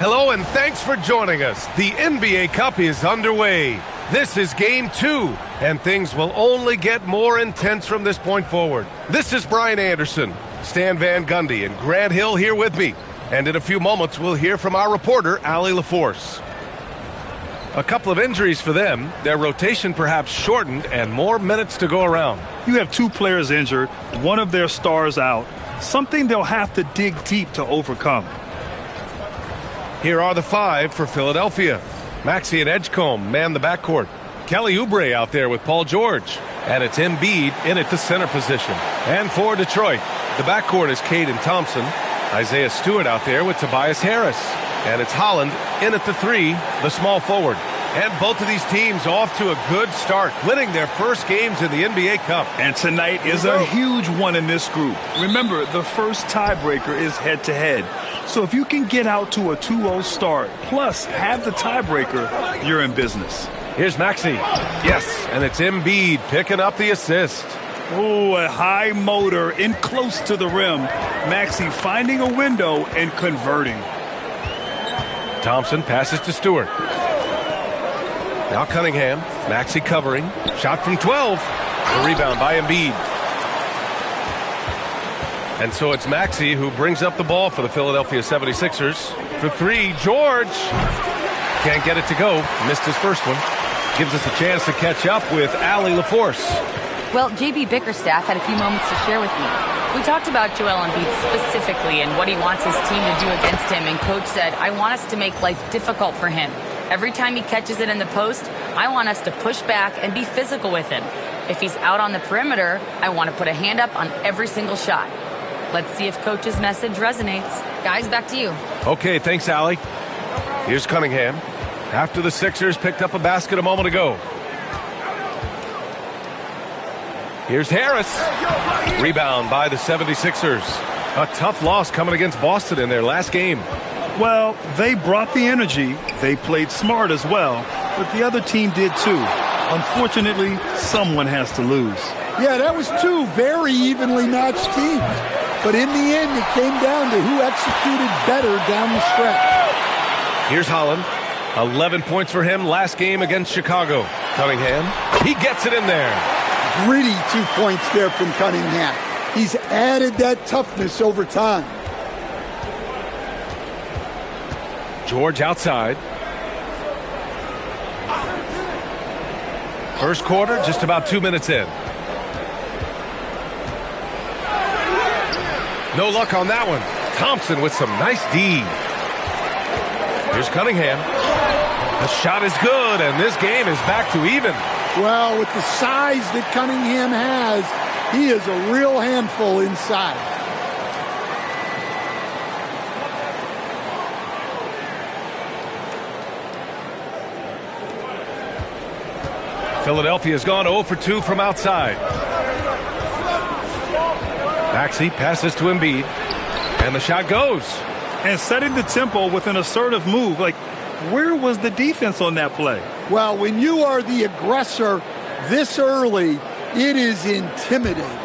Hello and thanks for joining us. The NBA Cup is underway. This is Game 2, and things will only get more intense from this point forward. This is Brian Anderson, Stan Van Gundy, and Grant Hill here with me. And in a few moments, we'll hear from our reporter, Allie LaForce. A couple of injuries for them, their rotation perhaps shortened, and more minutes to go around. You have two players injured, one of their stars out, something they'll have to dig deep to overcome. Here are the five for Philadelphia. Maxey and Edgecombe man the backcourt. Kelly Oubre out there with Paul George. And it's Embiid in at the center position. And for Detroit, the backcourt is Cade and Thompson. Isaiah Stewart out there with Tobias Harris. And it's Holland in at the three, the small forward. And both of these teams off to a good start, winning their first games in the NBA Cup. And tonight is a huge one in this group. Remember, the first tiebreaker is head-to-head. So if you can get out to a 2-0 start, plus have the tiebreaker, you're in business. Here's Maxey. Yes, and it's Embiid picking up the assist. Oh, a high motor in close to the rim. Maxey finding a window and converting. Thompson passes to Stewart. Now Cunningham. Maxey covering. Shot from 12. The rebound by Embiid. And so it's Maxey who brings up the ball for the Philadelphia 76ers. For three, George. Can't get it to go. Missed his first one. Gives us a chance to catch up with Allie LaForce. Well, J.B. Bickerstaff had a few moments to share with me. We talked about Joel Embiid specifically and what he wants his team to do against him, and Coach said, I want us to make life difficult for him. Every time he catches it in the post, I want us to push back and be physical with him. If he's out on the perimeter, I want to put a hand up on every single shot. Let's see if Coach's message resonates. Guys, back to you. Okay, thanks, Allie. Here's Cunningham. After the Sixers picked up a basket a moment ago. Here's Harris. Rebound by the 76ers. A tough loss coming against Boston in their last game. Well, they brought the energy. They played smart as well, but the other team did too. Unfortunately, someone has to lose. Yeah, that was two very evenly matched teams. But in the end, it came down to who executed better down the stretch. Here's Holland. 11 points for him last game against Chicago. Cunningham, he gets it in there. Gritty 2 points there from Cunningham. He's added that toughness over time. George outside. First quarter, just about 2 minutes in. No luck on that one. Thompson with some nice D. Here's Cunningham. The shot is good, and this game is back to even. Well, with the size that Cunningham has, he is a real handful inside. Philadelphia's gone 0 for 2 from outside. Maxey passes to Embiid, and the shot goes. And setting the tempo with an assertive move. Like, where was the defense on that play? Well, when you are the aggressor this early, it is intimidating.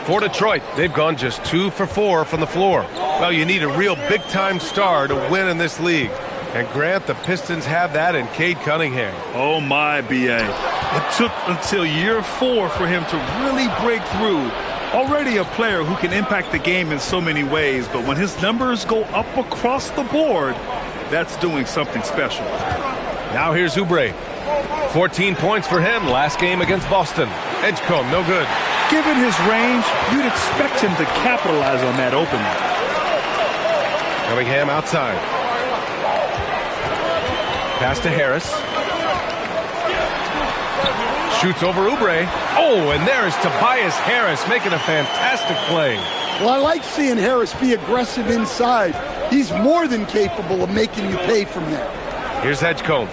For Detroit, they've gone just 2 for 4 from the floor. Well, you need a real big-time star to win in this league. And Grant, the Pistons have that in Cade Cunningham. Oh, my, B.A. It took until year 4 for him to really break through. Already a player who can impact the game in so many ways, but when his numbers go up across the board, that's doing something special. Now here's Oubre. 14 points for him last game against Boston. Edgecombe, no good. Given his range, you'd expect him to capitalize on that opening. Cunningham outside. Pass to Harris. Shoots over Oubre. Oh, and there is Tobias Harris making a fantastic play. Well, I like seeing Harris be aggressive inside. He's more than capable of making you pay from there. Here's Edgecombe.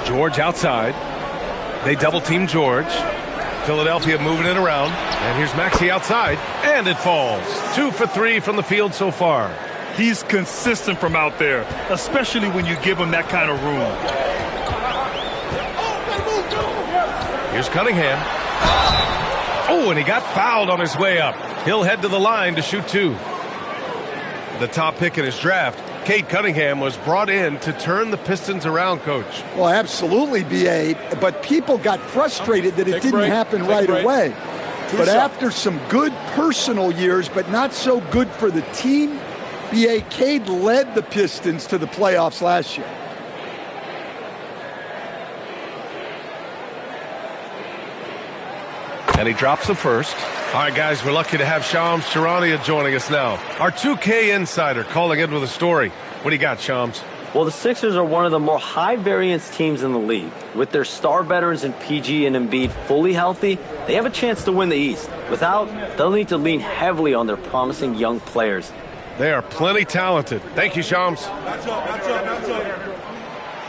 George outside. They double-team George. Philadelphia moving it around. And here's Maxey outside. And it falls. 2 for 3 from the field so far. He's consistent from out there, especially when you give him that kind of room. Here's Cunningham. Oh, and he got fouled on his way up. He'll head to the line to shoot 2. The top pick in his draft, Cade Cunningham, was brought in to turn the Pistons around, Coach. Well, absolutely, B.A., but people got frustrated that it didn't happen right away. But after some good personal years, but not so good for the team, B.A., Cade led the Pistons to the playoffs last year. And he drops the first. All right, guys, we're lucky to have Shams Charania joining us now. Our 2K insider calling in with a story. What do you got, Shams? Well, the Sixers are one of the more high-variance teams in the league. With their star veterans in PG and Embiid fully healthy, they have a chance to win the East. Without, they'll need to lean heavily on their promising young players. They are plenty talented. Thank you, Shams.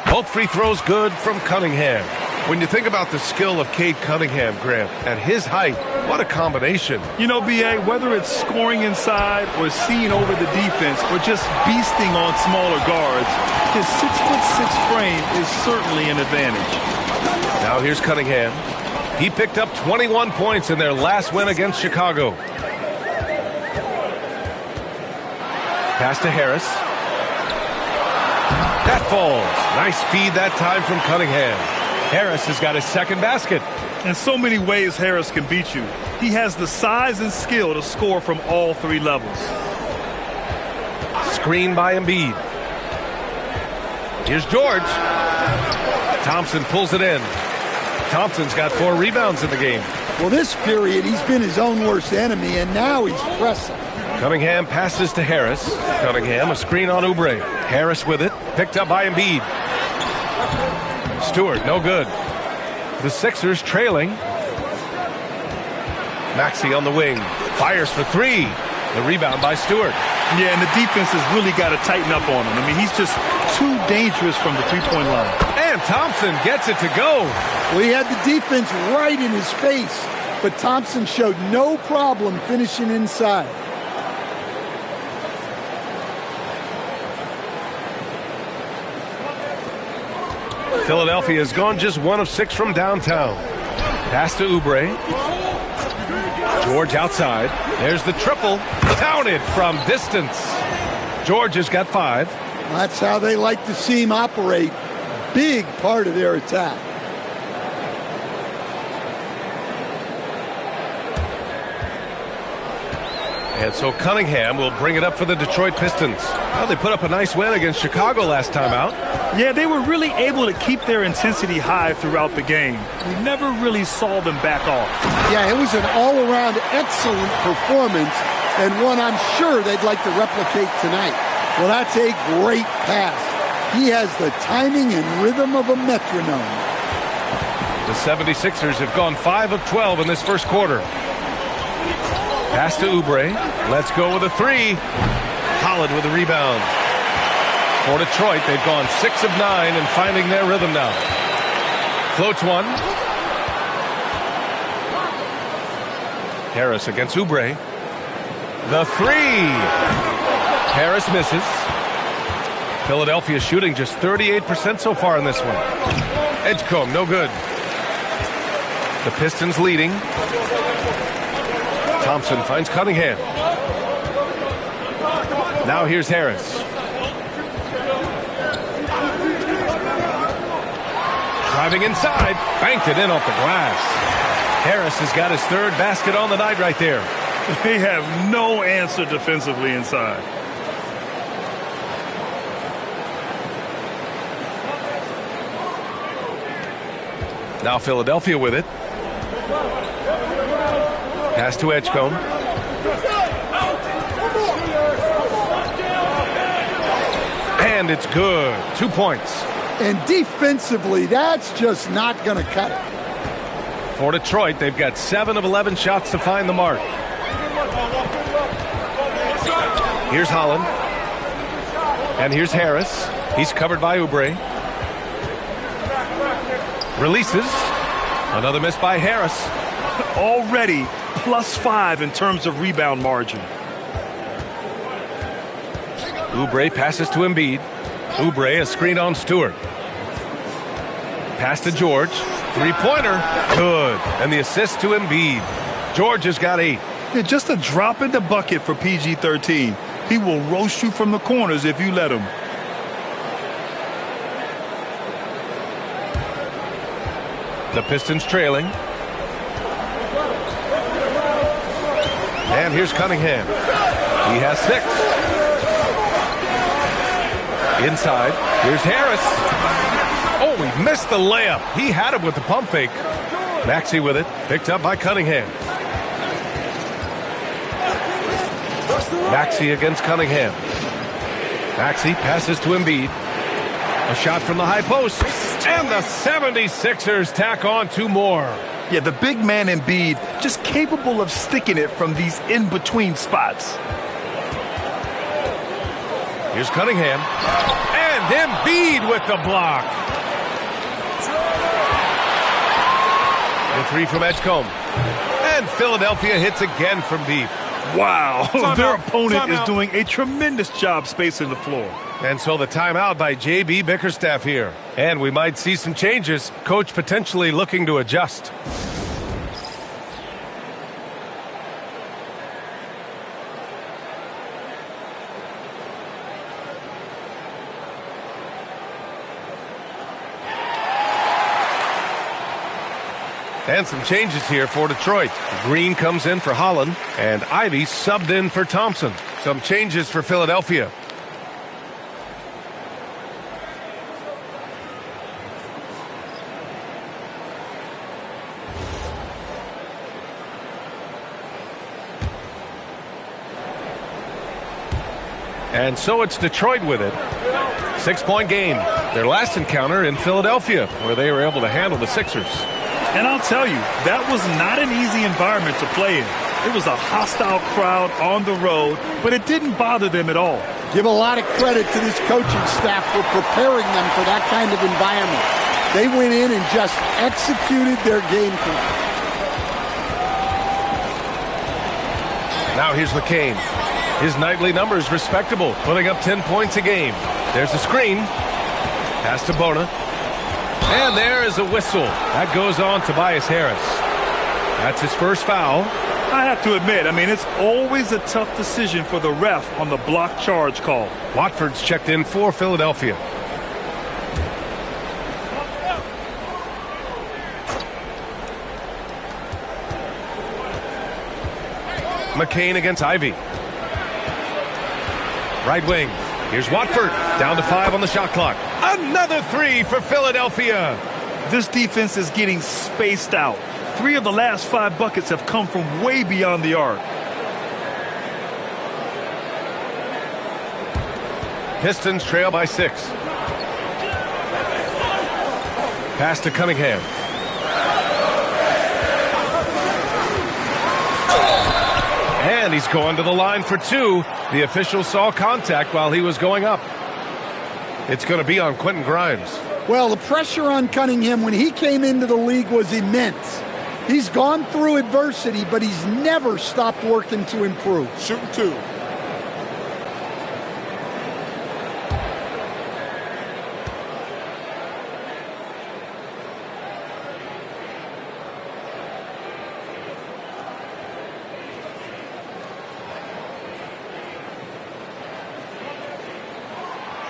Both free throws good from Cunningham. When you think about the skill of Cade Cunningham, Grant, at his height, what a combination. You know, B.A., whether it's scoring inside or seeing over the defense or just beasting on smaller guards, his 6'6" frame is certainly an advantage. Now here's Cunningham. He picked up 21 points in their last win against Chicago. Pass to Harris. That falls. Nice feed that time from Cunningham. Harris has got his second basket. In so many ways, Harris can beat you. He has the size and skill to score from all three levels. Screen by Embiid. Here's George. Thompson pulls it in. Thompson's got 4 rebounds in the game. Well, this period, he's been his own worst enemy, and now he's pressing. Cunningham passes to Harris. Cunningham, a screen on Oubre. Harris with it. Picked up by Embiid. Stewart, no good. The Sixers trailing. Maxey on the wing. Fires for 3. The rebound by Stewart. Yeah, and the defense has really got to tighten up on him. I mean, he's just too dangerous from the three-point line. And Thompson gets it to go. Well, he had the defense right in his face, but Thompson showed no problem finishing inside. Philadelphia has gone just 1 of 6 from downtown. Pass to Oubre. George outside. There's the triple. Counted from distance. George has got 5. That's how they like to see him operate. Big part of their attack. And so Cunningham will bring it up for the Detroit Pistons. Well, they put up a nice win against Chicago last time out. Yeah, they were really able to keep their intensity high throughout the game. We never really saw them back off. Yeah, it was an all-around excellent performance, and one I'm sure they'd like to replicate tonight. Well, that's a great pass. He has the timing and rhythm of a metronome. The 76ers have gone 5 of 12 in this first quarter. Pass to Oubre. Let's go with a 3. Holland with a rebound. For Detroit, they've gone 6 of 9 and finding their rhythm now. Floats one. Harris against Oubre. The 3. Harris misses. Philadelphia shooting just 38% so far in this one. Edgecombe, no good. The Pistons leading. Thompson finds Cunningham. Now here's Harris. Driving inside. Banked it in off the glass. Harris has got his 3rd basket on the night right there. They have no answer defensively inside. Now Philadelphia with it. Pass to Edgecombe. And it's good. 2 points. And defensively, that's just not going to cut it. For Detroit, they've got 7 of 11 shots to find the mark. Here's Holland. And here's Harris. He's covered by Oubre. Releases. Another miss by Harris. Already +5 in terms of rebound margin. Oubre passes to Embiid. Oubre, a screen on Stewart. Pass to George. 3-pointer. Good. And the assist to Embiid. George has got 8. Yeah, just a drop in the bucket for PG-13. He will roast you from the corners if you let him. The Pistons trailing. And here's Cunningham. He has 6. Inside. Here's Harris. Oh, he missed the layup. He had it with the pump fake. Maxey with it. Picked up by Cunningham. Maxey against Cunningham. Maxey passes to Embiid. A shot from the high post. And the 76ers tack on 2 more. Yeah, the big man Embiid just capable of sticking it from these in-between spots. Here's Cunningham. And Embiid with the block. The 3 from Edgecombe. And Philadelphia hits again from deep. Wow, their opponent is doing a tremendous job spacing the floor. And so the timeout by J.B. Bickerstaff here. And we might see some changes. Coach potentially looking to adjust. And some changes here for Detroit. Green comes in for Holland, and Ivy subbed in for Thompson. Some changes for Philadelphia. And so it's Detroit with it. 6-point game. Their last encounter in Philadelphia, where they were able to handle the Sixers. And I'll tell you, that was not an easy environment to play in. It was a hostile crowd on the road, but it didn't bother them at all. Give a lot of credit to this coaching staff for preparing them for that kind of environment. They went in and just executed their game plan. Now here's McCain. His nightly numbers respectable, putting up 10 points a game. There's a screen. Pass to Bona. And there is a whistle. That goes on Tobias Harris. That's his first foul. I have to admit, it's always a tough decision for the ref on the block charge call. Watford's checked in for Philadelphia. McCain against Ivy. Right wing. Here's Watford. Down to 5 on the shot clock. Another 3 for Philadelphia. This defense is getting spaced out. 3 of the last 5 buckets have come from way beyond the arc. Pistons trail by 6. Pass to Cunningham. And he's going to the line for 2. The official saw contact while he was going up. It's going to be on Quentin Grimes. Well, the pressure on Cunningham when he came into the league was immense. He's gone through adversity, but he's never stopped working to improve. Shooting 2.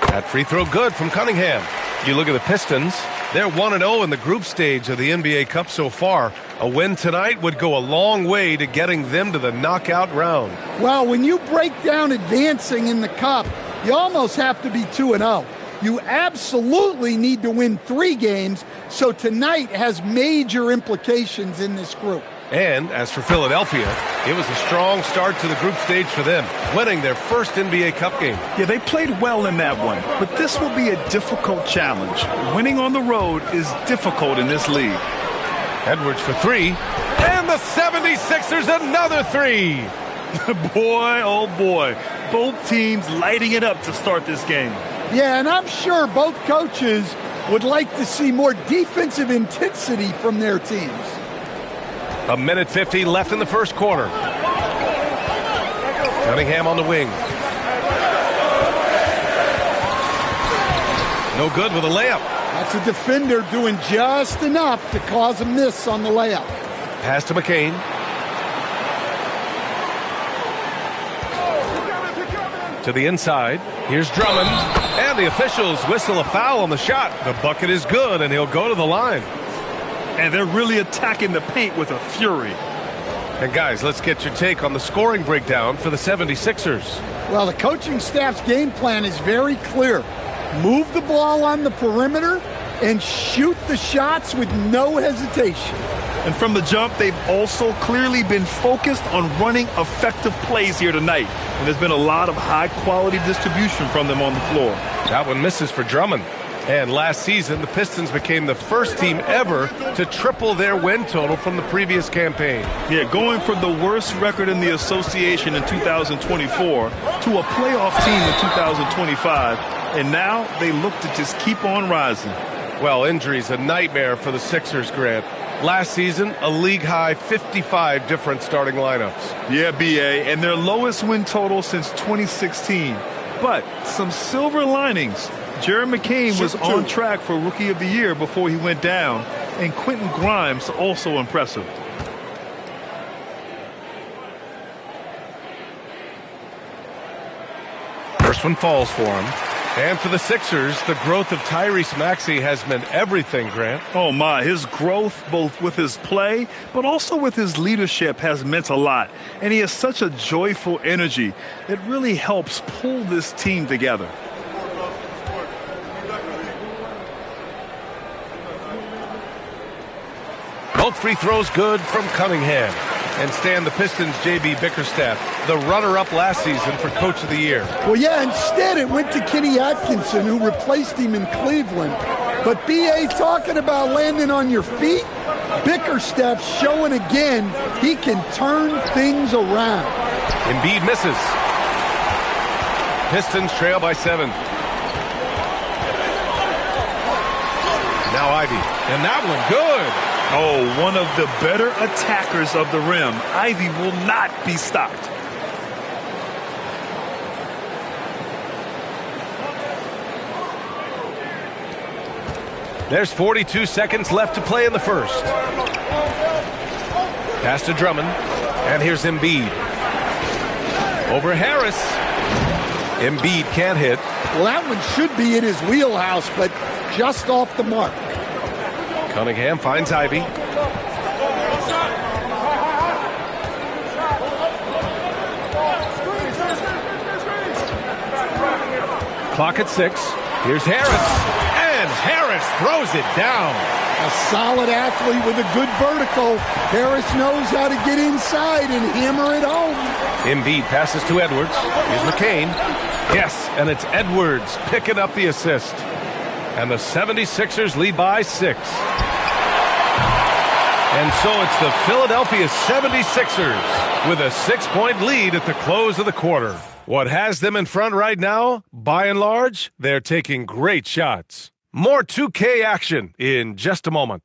That free throw good from Cunningham. You look at the Pistons, they're 1-0 in the group stage of the NBA Cup so far. A win tonight would go a long way to getting them to the knockout round. Well, when you break down advancing in the Cup, you almost have to be 2-0. You absolutely need to win 3 games, so tonight has major implications in this group. And as for Philadelphia, it was a strong start to the group stage for them, winning their first NBA Cup game. Yeah, they played well in that one, but this will be a difficult challenge. Winning on the road is difficult in this league. Edwards for 3, and the 76ers another 3. Boy, oh boy, both teams lighting it up to start this game. Yeah, and I'm sure both coaches would like to see more defensive intensity from their teams. 1:50 left in the first quarter. Cunningham on the wing. No good with a layup. That's a defender doing just enough to cause a miss on the layup. Pass to McCain. To the inside. Here's Drummond. And the officials whistle a foul on the shot. The bucket is good, and he'll go to the line. And they're really attacking the paint with a fury. And guys, let's get your take on the scoring breakdown for the 76ers. Well, the coaching staff's game plan is very clear. Move the ball on the perimeter and shoot the shots with no hesitation. And from the jump, they've also clearly been focused on running effective plays here tonight. And there's been a lot of high-quality distribution from them on the floor. That one misses for Drummond. And last season, the Pistons became the first team ever to triple their win total from the previous campaign. Yeah, going from the worst record in the association in 2024 to a playoff team in 2025. And now they look to just keep on rising. Well, injuries a nightmare for the Sixers, Grant. Last season, a league-high 55 different starting lineups. Yeah, B.A., and their lowest win total since 2016. But some silver linings. Jared McCain was on track for Rookie of the Year before he went down, and Quentin Grimes also impressive. First one falls for him. And for the Sixers, the growth of Tyrese Maxey has meant everything, Grant. Oh, my. His growth, both with his play, but also with his leadership, has meant a lot. And he has such a joyful energy. It really helps pull this team together. Both free throws good from Cunningham. And Stan, the Pistons' J.B. Bickerstaff, the runner-up last season for Coach of the Year. Well, yeah, instead it went to Kenny Atkinson, who replaced him in Cleveland. But B.A. talking about landing on your feet, Bickerstaff showing again he can turn things around. Embiid misses. Pistons trail by 7. Now Ivy. And that one good. Oh, one of the better attackers of the rim. Ivy will not be stopped. There's 42 seconds left to play in the first. Pass to Drummond. And here's Embiid. Over Harris. Embiid can't hit. Well, that one should be in his wheelhouse, but just off the mark. Cunningham finds Ivy. Clock at 6. Here's Harris. And Harris throws it down. A solid athlete with a good vertical. Harris knows how to get inside and hammer it home. Embiid passes to Edwards. Here's McCain. Yes, and it's Edwards picking up the assist. And the 76ers lead by 6. And so it's the Philadelphia 76ers with a 6-point lead at the close of the quarter. What has them in front right now? By and large, they're taking great shots. More 2K action in just a moment.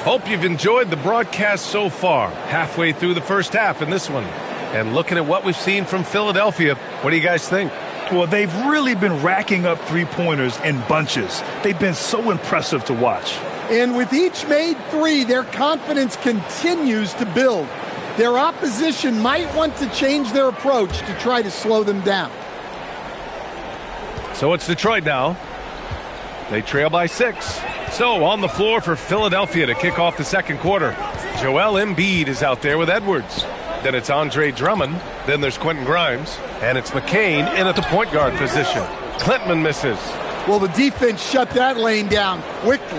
Hope you've enjoyed the broadcast so far. Halfway through the first half in this one. And looking at what we've seen from Philadelphia, what do you guys think? Well, they've really been racking up three-pointers in bunches. They've been so impressive to watch. And with each made three, their confidence continues to build. Their opposition might want to change their approach to try to slow them down. So it's Detroit now. They trail by 6. So on the floor for Philadelphia to kick off the second quarter. Joel Embiid is out there with Edwards. Then it's Andre Drummond. Then there's Quentin Grimes. And it's McCain in at the point guard position. Klintman misses. Well, the defense shut that lane down quickly.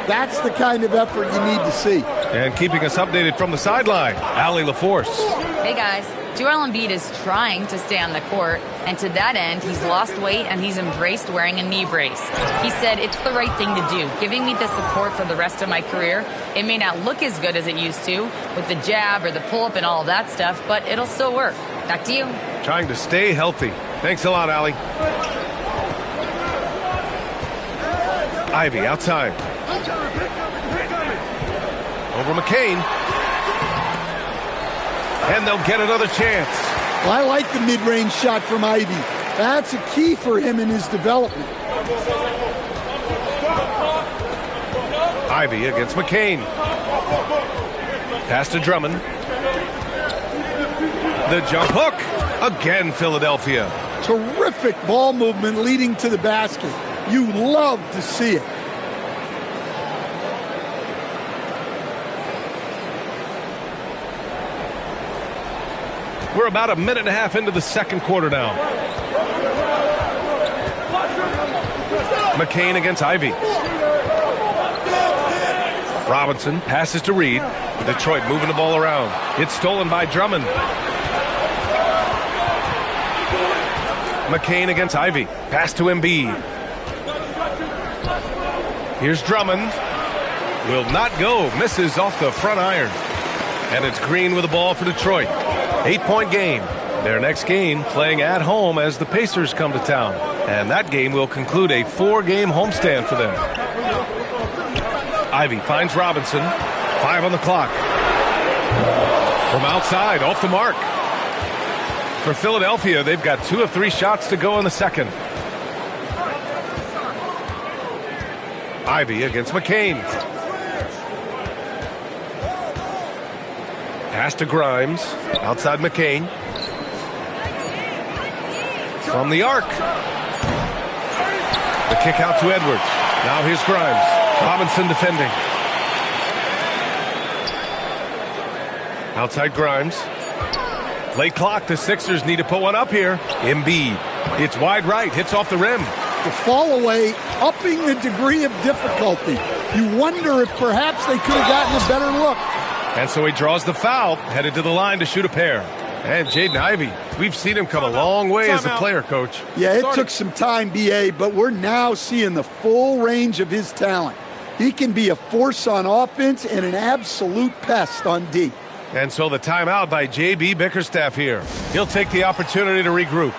That's the kind of effort you need to see. And keeping us updated from the sideline, Allie LaForce. Hey, guys. Joel Embiid is trying to stay on the court, and to that end, he's lost weight and he's embraced wearing a knee brace. He said, it's the right thing to do, giving me the support for the rest of my career. It may not look as good as it used to, with the jab or the pull-up and all of that stuff, but it'll still work. Back to you. Trying to stay healthy. Thanks a lot, Allie. Ivy outside. Over McCain. and they'll get another chance. Well, I like the mid-range shot from Ivy. That's a key for him in his development. Ivy against McCain. Pass to Drummond. The jump hook. Again, Philadelphia. Terrific ball movement leading to the basket. You love to see it. We're about a minute and a half into the second quarter now. McCain against Ivy. Robinson passes to Reed. Detroit moving the ball around. It's stolen by Drummond. McCain against Ivy. Pass to Embiid. Here's Drummond. Will not go. Misses off the front iron. And it's Green with the ball for Detroit. 8-point game. Their next game playing at home as the Pacers come to town. And that game will conclude a 4-game homestand for them. Ivy finds Robinson. 5 on the clock. From outside, off the mark. For Philadelphia, they've got 2 of 3 shots to go in the second. Ivy against McCain. Pass to Grimes. Outside McCain. From the arc. The kick out to Edwards. Now here's Grimes. Robinson defending. Outside Grimes. Late clock. The Sixers need to put one up here. Embiid. It's wide right. Hits off the rim. The fall away, upping the degree of difficulty. You wonder if perhaps they could have gotten a better look. And so he draws the foul, headed to the line to shoot a pair. And Jaden Ivey, we've seen him come a long way as a player, Coach. Yeah, it took some time, B.A., but we're now seeing the full range of his talent. He can be a force on offense and an absolute pest on D. And so the timeout by J.B. Bickerstaff here. He'll take the opportunity to regroup.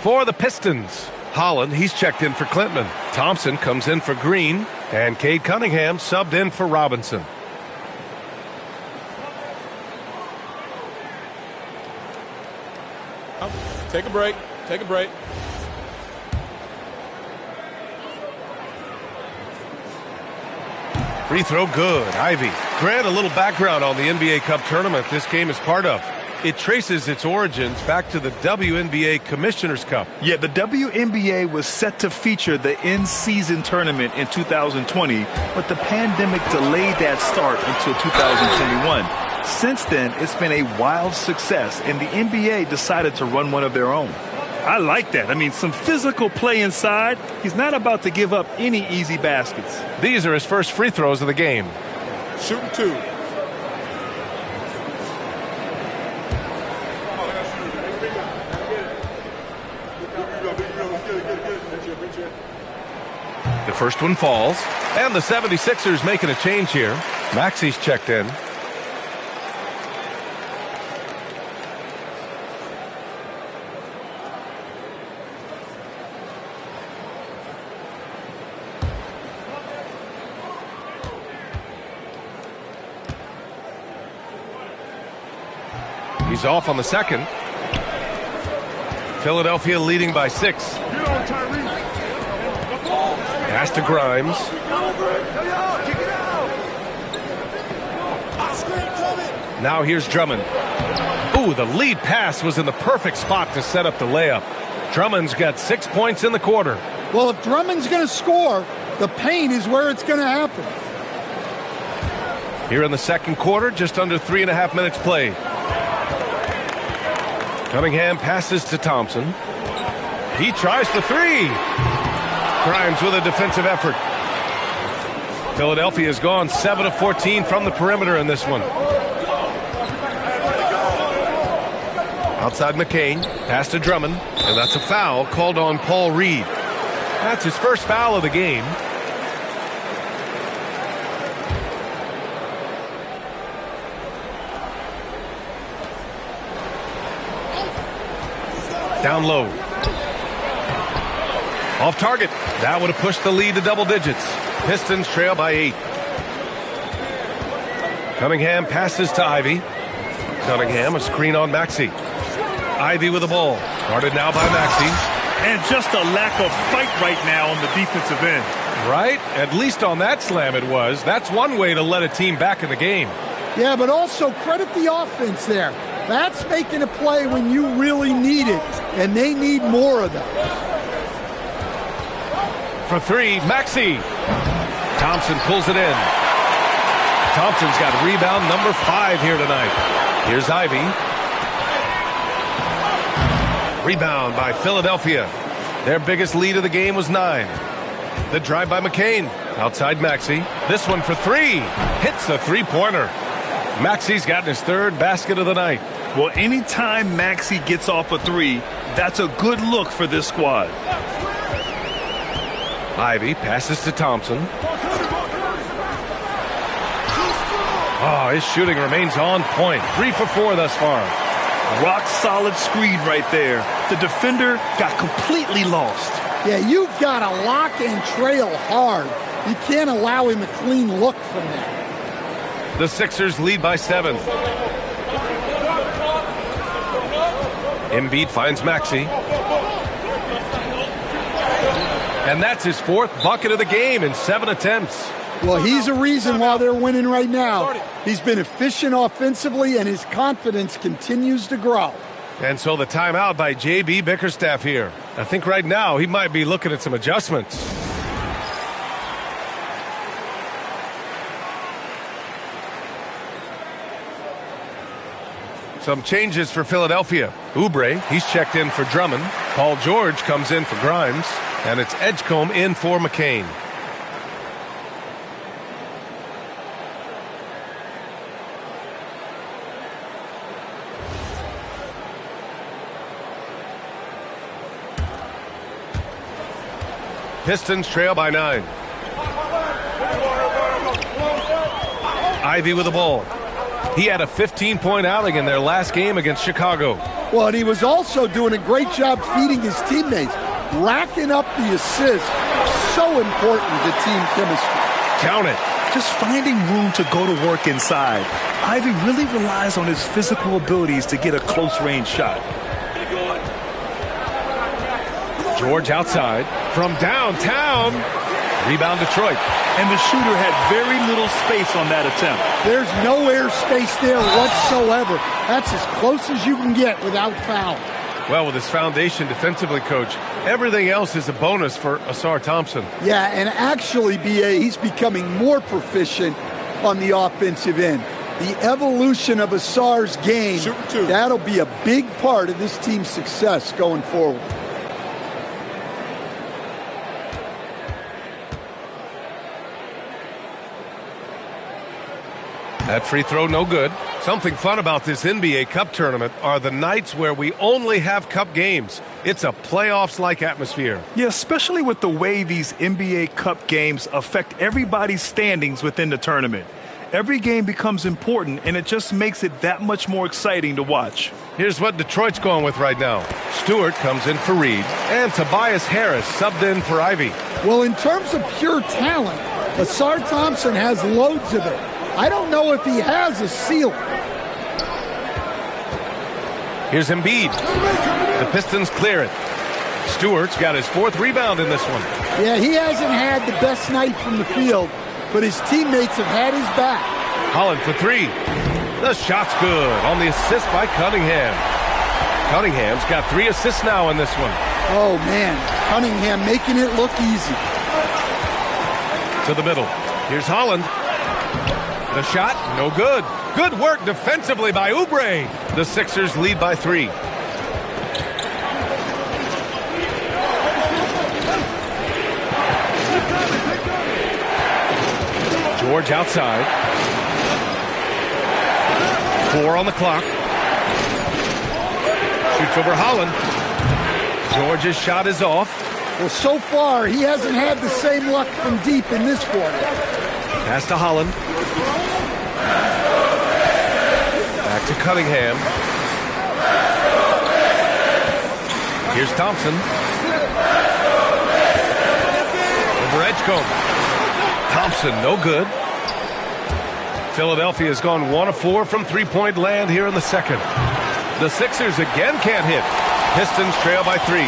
For the Pistons, Holland, he's checked in for Klintman. Thompson comes in for Green. And Cade Cunningham subbed in for Robinson. Take a break. Take a break. Free throw good. Ivy. Grant, a little background on the NBA Cup tournament this game is part of. It traces its origins back to the WNBA Commissioner's Cup. Yeah, the WNBA was set to feature the in-season tournament in 2020, but the pandemic delayed that start until 2021. Since then, it's been a wild success, and the NBA decided to run one of their own. I like that. I mean, some physical play inside. He's not about to give up any easy baskets. These are his first free throws of the game. Shooting 2. The first one falls, and the 76ers making a change here. Maxi's checked in. He's off on the second. Philadelphia leading by 6. Pass to Grimes. Now here's Drummond. Ooh, the lead pass was in the perfect spot to set up the layup. Drummond's got 6 points in the quarter. Well, if Drummond's going to score, the paint is where it's going to happen. Here in the second quarter, just under 3.5 minutes played. Cunningham passes to Thompson. He tries for 3. Grimes with a defensive effort. Philadelphia has gone 7 of 14 from the perimeter in this one. Outside McCain, pass to Drummond, and that's a foul called on Paul Reed. That's his first foul of the game. Down low. Off target. That would have pushed the lead to double digits. Pistons trail by 8. Cunningham passes to Ivy. Cunningham, a screen on Maxey. Ivy with the ball. Guarded now by Maxey. And just a lack of fight right now on the defensive end. Right? At least on that slam it was. That's one way to let a team back in the game. Yeah, but also credit the offense there. That's making a play when you really need it, and they need more of those. For three, Maxey. Thompson pulls it in. Thompson's got rebound number 5 here tonight. Here's Ivy. Rebound by Philadelphia. Their biggest lead of the game was 9. The drive by McCain. Outside Maxey. This one for 3. Hits a three-pointer. Maxey's gotten his 3rd basket of the night. Well, anytime Maxey gets off a 3, that's a good look for this squad. Ivy passes to Thompson. Oh, his shooting remains on point. 3 for 4 thus far. Rock solid screen right there. The defender got completely lost. Yeah, you've got to lock and trail hard. You can't allow him a clean look from that. The Sixers lead by 7. Embiid finds Maxey. And that's his 4th bucket of the game in 7 attempts. Well, he's a reason why they're winning right now. He's been efficient offensively, and his confidence continues to grow. And so the timeout by J.B. Bickerstaff here. I think right now he might be looking at some adjustments. Some changes for Philadelphia. Oubre, he's checked in for Drummond. Paul George comes in for Grimes. And it's Edgecombe in for McCain. Pistons trail by 9. Ivy with the ball. He had a 15-point outing in their last game against Chicago. Well, and he was also doing a great job feeding his teammates, racking up the assists. So important to team chemistry. Count it. Just finding room to go to work inside. Ivy really relies on his physical abilities to get a close-range shot. George outside from downtown. Rebound Detroit. And the shooter had very little space on that attempt. There's no air space there whatsoever. That's as close as you can get without fouling. Well, with his foundation defensively, Coach, everything else is a bonus for Asar Thompson. Yeah, and actually, B.A., he's becoming more proficient on the offensive end. The evolution of Asar's game, that'll be a big part of this team's success going forward. That free throw, no good. Something fun about this NBA Cup tournament are the nights where we only have Cup games. It's a playoffs-like atmosphere. Yeah, especially with the way these NBA Cup games affect everybody's standings within the tournament. Every game becomes important, and it just makes it that much more exciting to watch. Here's what Detroit's going with right now. Stewart comes in for Reed, and Tobias Harris subbed in for Ivy. Well, in terms of pure talent, Asar Thompson has loads of it. I don't know if he has a ceiling. Here's Embiid. The Pistons clear it. Stewart's got his 4th rebound in this one. Yeah, he hasn't had the best night from the field, but his teammates have had his back. Holland for 3. The shot's good on the assist by Cunningham. Cunningham's got 3 assists now in this one. Oh, man. Cunningham making it look easy. To the middle. Here's Holland. The shot, no good. Good work defensively by Oubre. The Sixers lead by 3. George outside. 4 on the clock. Shoots over Holland. George's shot is off. Well, so far, he hasn't had the same luck from deep in this quarter. Pass to Holland. Back to Cunningham. Here's Thompson. Over Edgecombe. Thompson, no good. Philadelphia has gone 1 of 4 from three-point land here in the second. The Sixers again can't hit. Pistons trail by 3.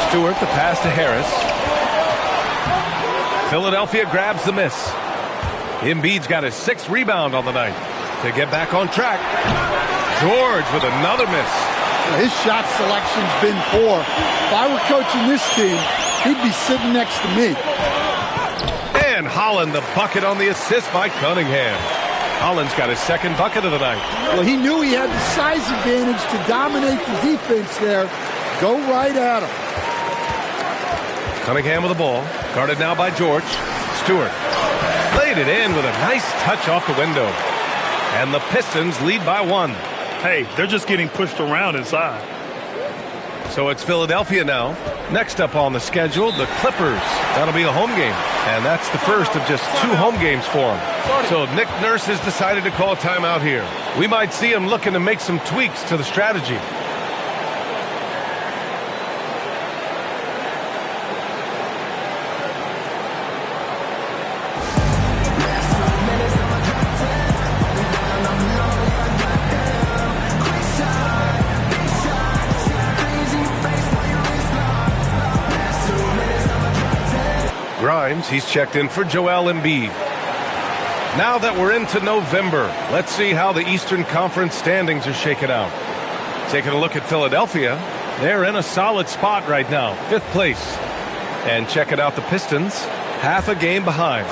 Stewart the pass to Harris. Philadelphia grabs the miss. Embiid's got his 6th rebound on the night. To get back on track, George with another miss. His shot selection's been poor. If I were coaching this team, he'd be sitting next to me. And Holland the bucket on the assist by Cunningham. Holland's got his 2nd bucket of the night. Well, he knew he had the size advantage to dominate the defense there. Go right at him. Cunningham with the ball. Guarded now by George. Stewart laid it in with a nice touch off the window. And the Pistons lead by 1. Hey, they're just getting pushed around inside. So it's Philadelphia now. Next up on the schedule, the Clippers. That'll be a home game. And that's the first of just 2 home games for them. So Nick Nurse has decided to call a timeout here. We might see him looking to make some tweaks to the strategy. Grimes, he's checked in for Joel Embiid. Now that we're into November, let's see how the Eastern Conference standings are shaken out. Taking a look at Philadelphia, they're in a solid spot right now, 5th place. And checking out the Pistons, half a game behind.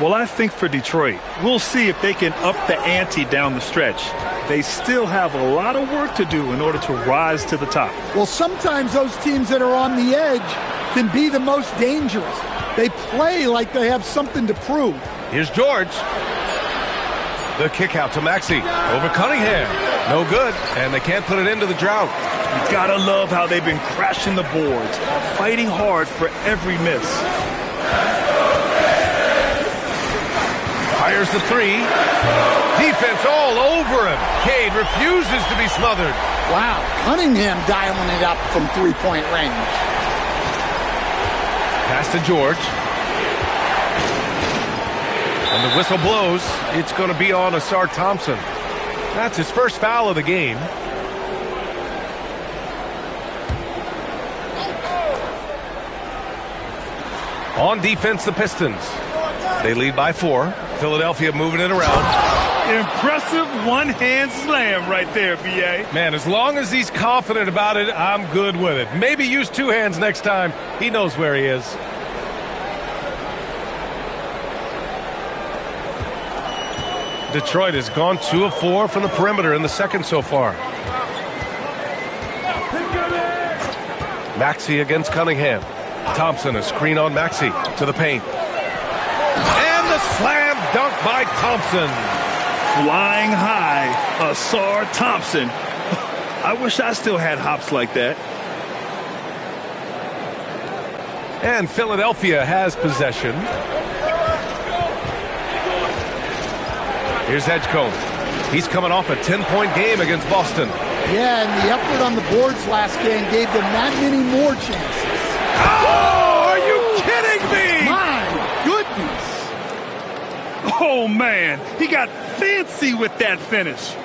Well, I think for Detroit, we'll see if they can up the ante down the stretch. They still have a lot of work to do in order to rise to the top. Well, sometimes those teams that are on the edge can be the most dangerous. They play like they have something to prove. Here's George. The kick out to Maxey over Cunningham. No good, and they can't put it into the drought. You gotta love how they've been crashing the boards, fighting hard for every miss. Fires the 3. Defense all over him. Cade refuses to be smothered. Wow, Cunningham dialing it up from 3-point range. Pass to George. And the whistle blows. It's going to be on Asar Thompson. That's his first foul of the game. On defense, the Pistons. They lead by 4. Philadelphia moving it around. Impressive one-hand slam right there, B.A. Man, as long as he's confident about it, I'm good with it. Maybe use 2 hands next time. He knows where he is. Detroit has gone 2 of 4 from the perimeter in the second so far. Maxey against Cunningham. Thompson, a screen on Maxey to the paint. And the slam dunk by Thompson. Flying high, Asar Thompson. I wish I still had hops like that. And Philadelphia has possession. Here's Edgecombe. He's coming off a 10-point game against Boston. Yeah, and the effort on the boards last game gave them that many more chances. Oh, are you kidding me? My goodness. Oh, man, he got fancy with that finish.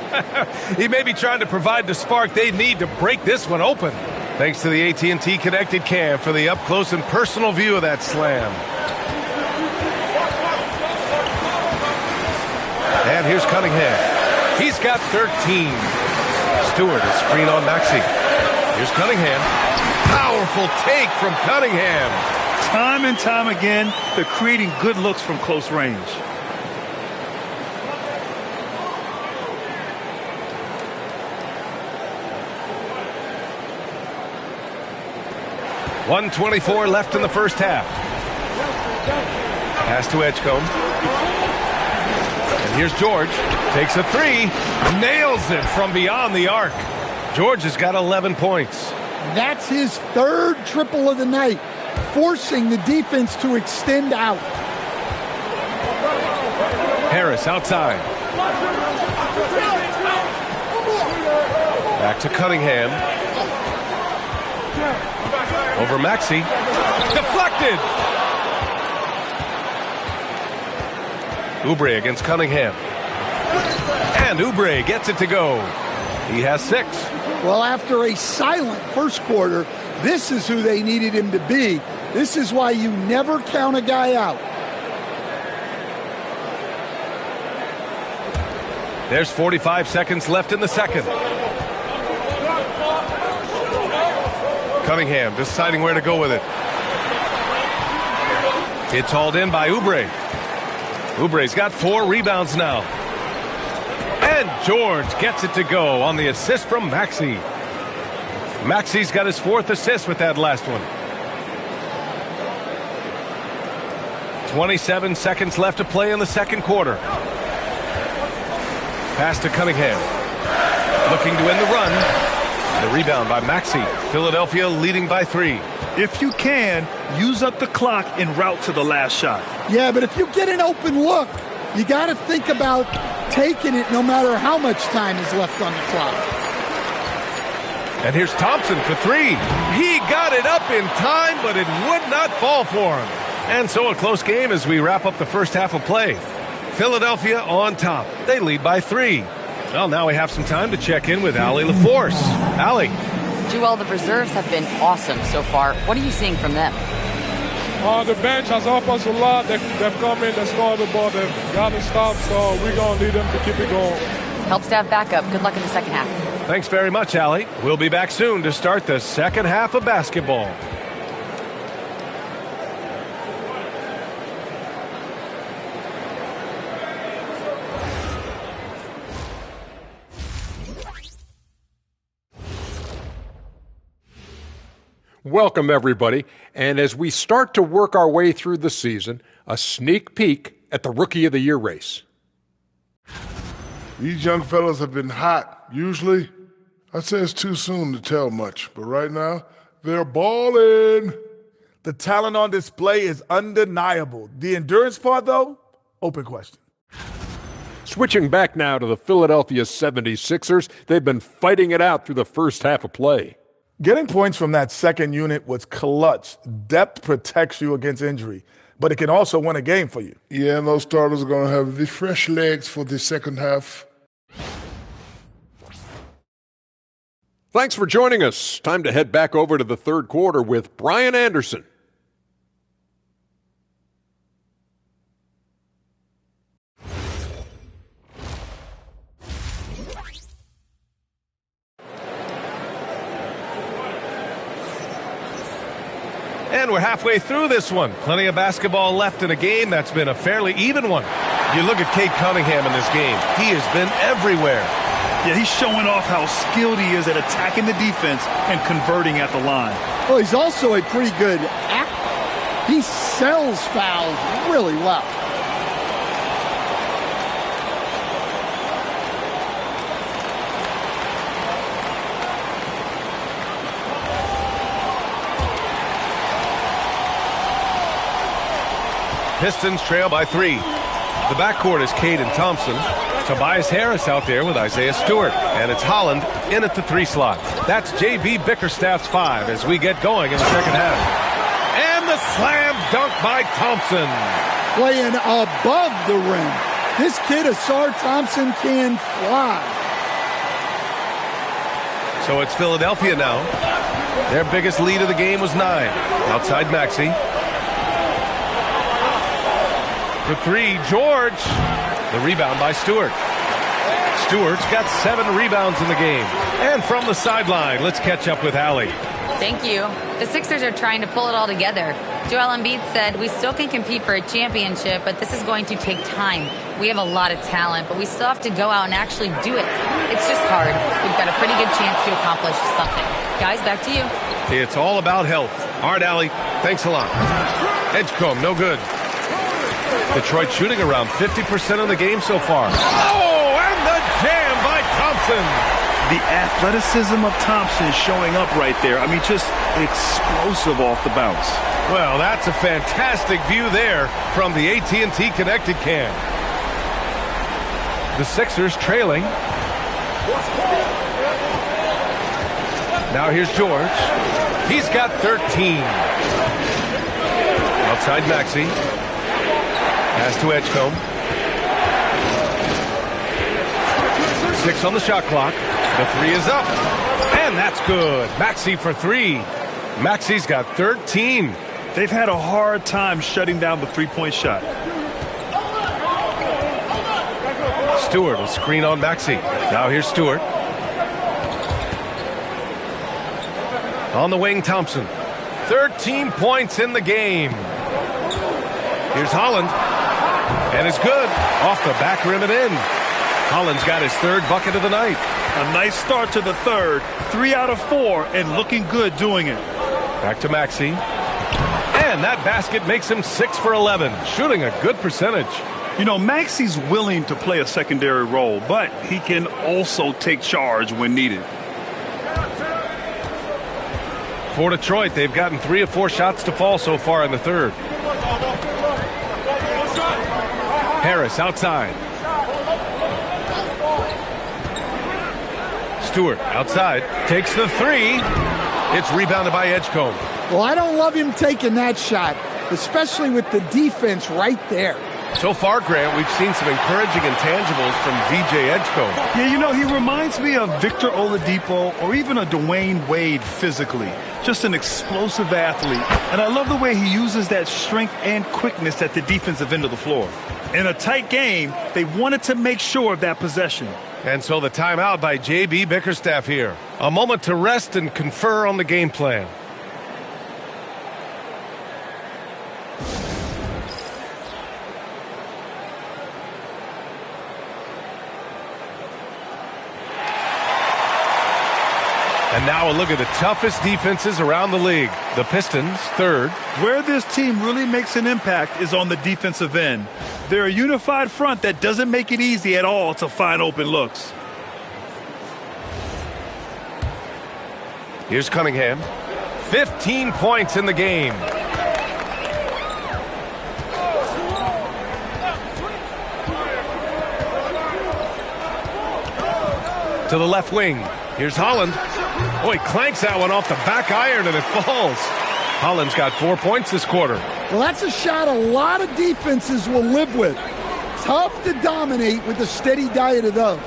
He may be trying to provide the spark they need to break this one open. Thanks to the AT&T Connected Cam for the up-close and personal view of that slam. And here's Cunningham. He's got 13. Stewart, a screen on Maxey. Here's Cunningham. Powerful take from Cunningham. Time and time again, they're creating good looks from close range. .124 left in the first half. Pass to Edgecombe. And here's George. Takes a 3. Nails it from beyond the arc. George has got 11 points. That's his 3rd triple of the night, forcing the defense to extend out. Harris outside. Back to Cunningham. Over Maxey. Deflected. Oubre against Cunningham. And Oubre gets it to go. He has 6. Well, after a silent first quarter, this is who they needed him to be. This is why you never count a guy out. There's 45 seconds left in the second. Cunningham deciding where to go with it. It's hauled in by Oubre. Oubre's got 4 rebounds now. And George gets it to go on the assist from Maxey. Maxey's got his 4th assist with that last one. 27 seconds left to play in the second quarter. Pass to Cunningham. Looking to end the run. The rebound by Maxey. Philadelphia leading by 3. If you can, use up the clock en route to the last shot. Yeah, but if you get an open look, you got to think about taking it no matter how much time is left on the clock. And here's Thompson for 3. He got it up in time, but it would not fall for him. And so a close game as we wrap up the first half of play. Philadelphia on top. They lead by 3. Well, now we have some time to check in with Allie LaForce. Allie. Joel, the reserves have been awesome so far. What are you seeing from them? The bench has helped us a lot. They've come in, they scored the ball, they've got to stop, so we're going to need them to keep it going. Helps to have backup. Good luck in the second half. Thanks very much, Allie. We'll be back soon to start the second half of basketball. Welcome, everybody. And as we start to work our way through the season, a sneak peek at the Rookie of the Year race. These young fellas have been hot. Usually, I'd say it's too soon to tell much, but right now, they're balling. The talent on display is undeniable. The endurance part, though, open question. Switching back now to the Philadelphia 76ers, they've been fighting it out through the first half of play. Getting points from that second unit was clutch. Depth protects you against injury, but it can also win a game for you. Yeah, and those starters are going to have the fresh legs for the second half. Thanks for joining us. Time to head back over to the third quarter with Brian Anderson. And we're halfway through this one. Plenty of basketball left in a game that's been a fairly even one. You look at Cade Cunningham in this game. He has been everywhere. Yeah, he's showing off how skilled he is at attacking the defense and converting at the line. Well, he's also a pretty good actor. He sells fouls really well. Pistons trail by 3. The backcourt is Cade and Thompson. Tobias Harris out there with Isaiah Stewart. And it's Holland in at the 3 slot. That's J.B. Bickerstaff's 5 as we get going in the second half. And the slam dunk by Thompson. Playing above the rim. This kid, Asar Thompson, can fly. So it's Philadelphia now. Their biggest lead of the game was 9. Outside Maxey. For 3, George. The rebound by Stewart. Stewart's got 7 rebounds in the game. And from the sideline, let's catch up with Allie. Thank you. The Sixers are trying to pull it all together. Joel Embiid said, we still can compete for a championship, but this is going to take time. We have a lot of talent, but we still have to go out and actually do it. It's just hard. We've got a pretty good chance to accomplish something. Guys, back to you. It's all about health. All right, Allie. Thanks a lot. Edgecombe, no good. Detroit shooting around 50% of the game so far. Oh, and the jam by Thompson. The athleticism of Thompson is showing up right there. I mean, just explosive off the bounce. Well, that's a fantastic view there from the AT&T Connected Cam. The Sixers trailing. Now here's George. He's got 13. Outside Maxey. Pass to Edgecombe. 6 on the shot clock. The 3 is up. And that's good. Maxey for 3. Maxey's got 13. They've had a hard time shutting down the three-point shot. Stewart will screen on Maxey. Now here's Stewart. On the wing, Thompson. 13 points in the game. Here's Holland. And it's good. Off the back rim and in. Holland's got his 3rd bucket of the night. A nice start to the 3rd. 3 out of 4 and looking good doing it. Back to Maxey. And that basket makes him 6 for 11. Shooting a good percentage. You know, Maxey's willing to play a secondary role, but he can also take charge when needed. For Detroit, they've gotten 3 of 4 shots to fall so far in the 3rd. Harris outside. Stewart outside. Takes the 3. It's rebounded by Edgecombe. Well, I don't love him taking that shot, especially with the defense right there. So far, Grant, we've seen some encouraging intangibles from VJ Edgecombe. Yeah, you know, he reminds me of Victor Oladipo or even a Dwayne Wade physically. Just an explosive athlete. And I love the way he uses that strength and quickness at the defensive end of the floor. In a tight game, they wanted to make sure of that possession. And so the timeout by J.B. Bickerstaff here. A moment to rest and confer on the game plan. And now a look at the toughest defenses around the league. The Pistons, 3rd. Where this team really makes an impact is on the defensive end. They're a unified front that doesn't make it easy at all to find open looks. Here's Cunningham. 15 points in the game. To the left wing. Here's Holland. Oh, he clanks that one off the back iron and it falls. Holland's got 4 points this quarter. Well, that's a shot a lot of defenses will live with. Tough to dominate with a steady diet of those.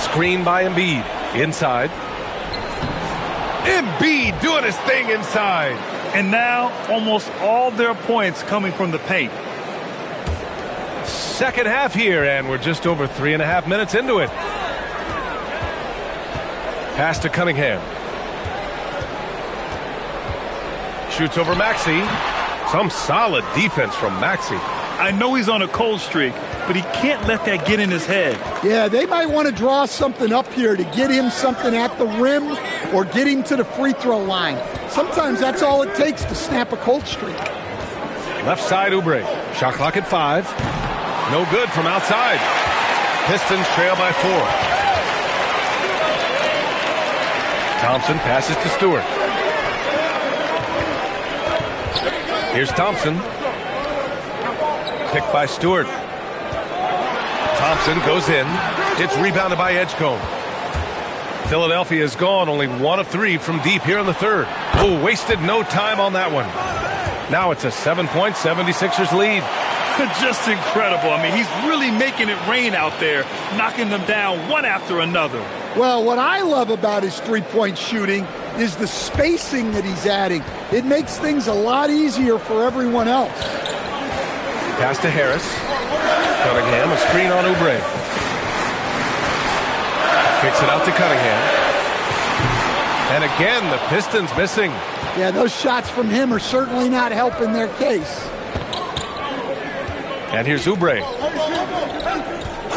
Screen by Embiid. Inside. Embiid doing his thing inside. And now almost all their points coming from the paint. Second half here, and we're just over 3.5 minutes into it. Pass to Cunningham. Shoots over Maxey. Some solid defense from Maxey. I know he's on a cold streak, but he can't let that get in his head. Yeah, they might want to draw something up here to get him something at the rim or get him to the free throw line. Sometimes that's all it takes to snap a cold streak. Left side, Oubre. Shot clock at 5. No good from outside. Pistons trail by 4. Thompson passes to Stewart. Here's Thompson. Picked by Stewart. Thompson goes in. It's rebounded by Edgecombe. Philadelphia is gone, only 1 of 3 from deep here in the 3rd. Oh, wasted no time on that one. Now it's a 7-point 76ers lead. Just incredible. I mean, he's really making it rain out there, knocking them down one after another. Well, what I love about his three-point shooting is the spacing that he's adding. It makes things a lot easier for everyone else. Pass to Harris. Cunningham, a screen on Oubre. Kicks it out to Cunningham. And again, the Pistons missing. Yeah, those shots from him are certainly not helping their case. And here's Oubre.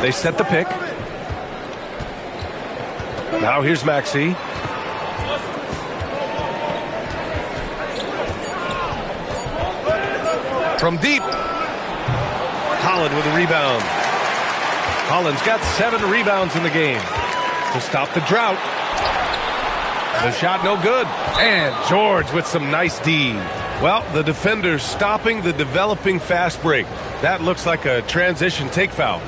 They set the pick. Now here's Maxey. From deep. Holland with a rebound. Holland's got 7 rebounds in the game to stop the drought. The shot no good. And George with some nice D. Well, the defender's stopping the developing fast break. That looks like a transition take foul.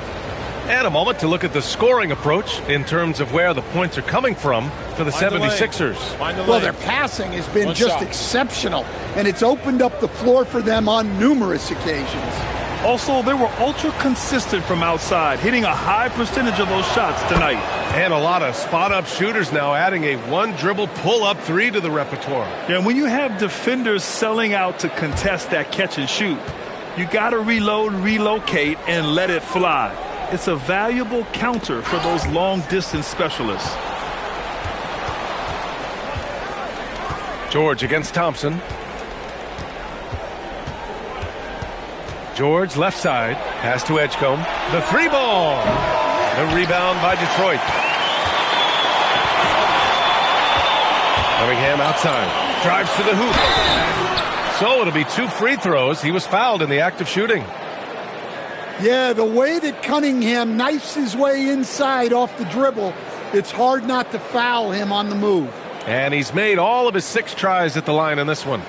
And a moment to look at the scoring approach in terms of where the points are coming from for the 76ers. Well, their passing has been just exceptional, and it's opened up the floor for them on numerous occasions. Also, they were ultra consistent from outside, hitting a high percentage of those shots tonight. And a lot of spot-up shooters now adding a one-dribble pull-up three to the repertoire. Yeah, and when you have defenders selling out to contest that catch and shoot, you got to reload, relocate, and let it fly. It's a valuable counter for those long-distance specialists. George against Thompson. George left side, pass to Edgecombe. The three ball. The rebound by Detroit. Cunningham outside, drives to the hoop. So it'll be 2 free throws. He was fouled in the act of shooting. Yeah, the way that Cunningham knifes his way inside off the dribble, it's hard not to foul him on the move. And he's made all of his 6 tries at the line in this one.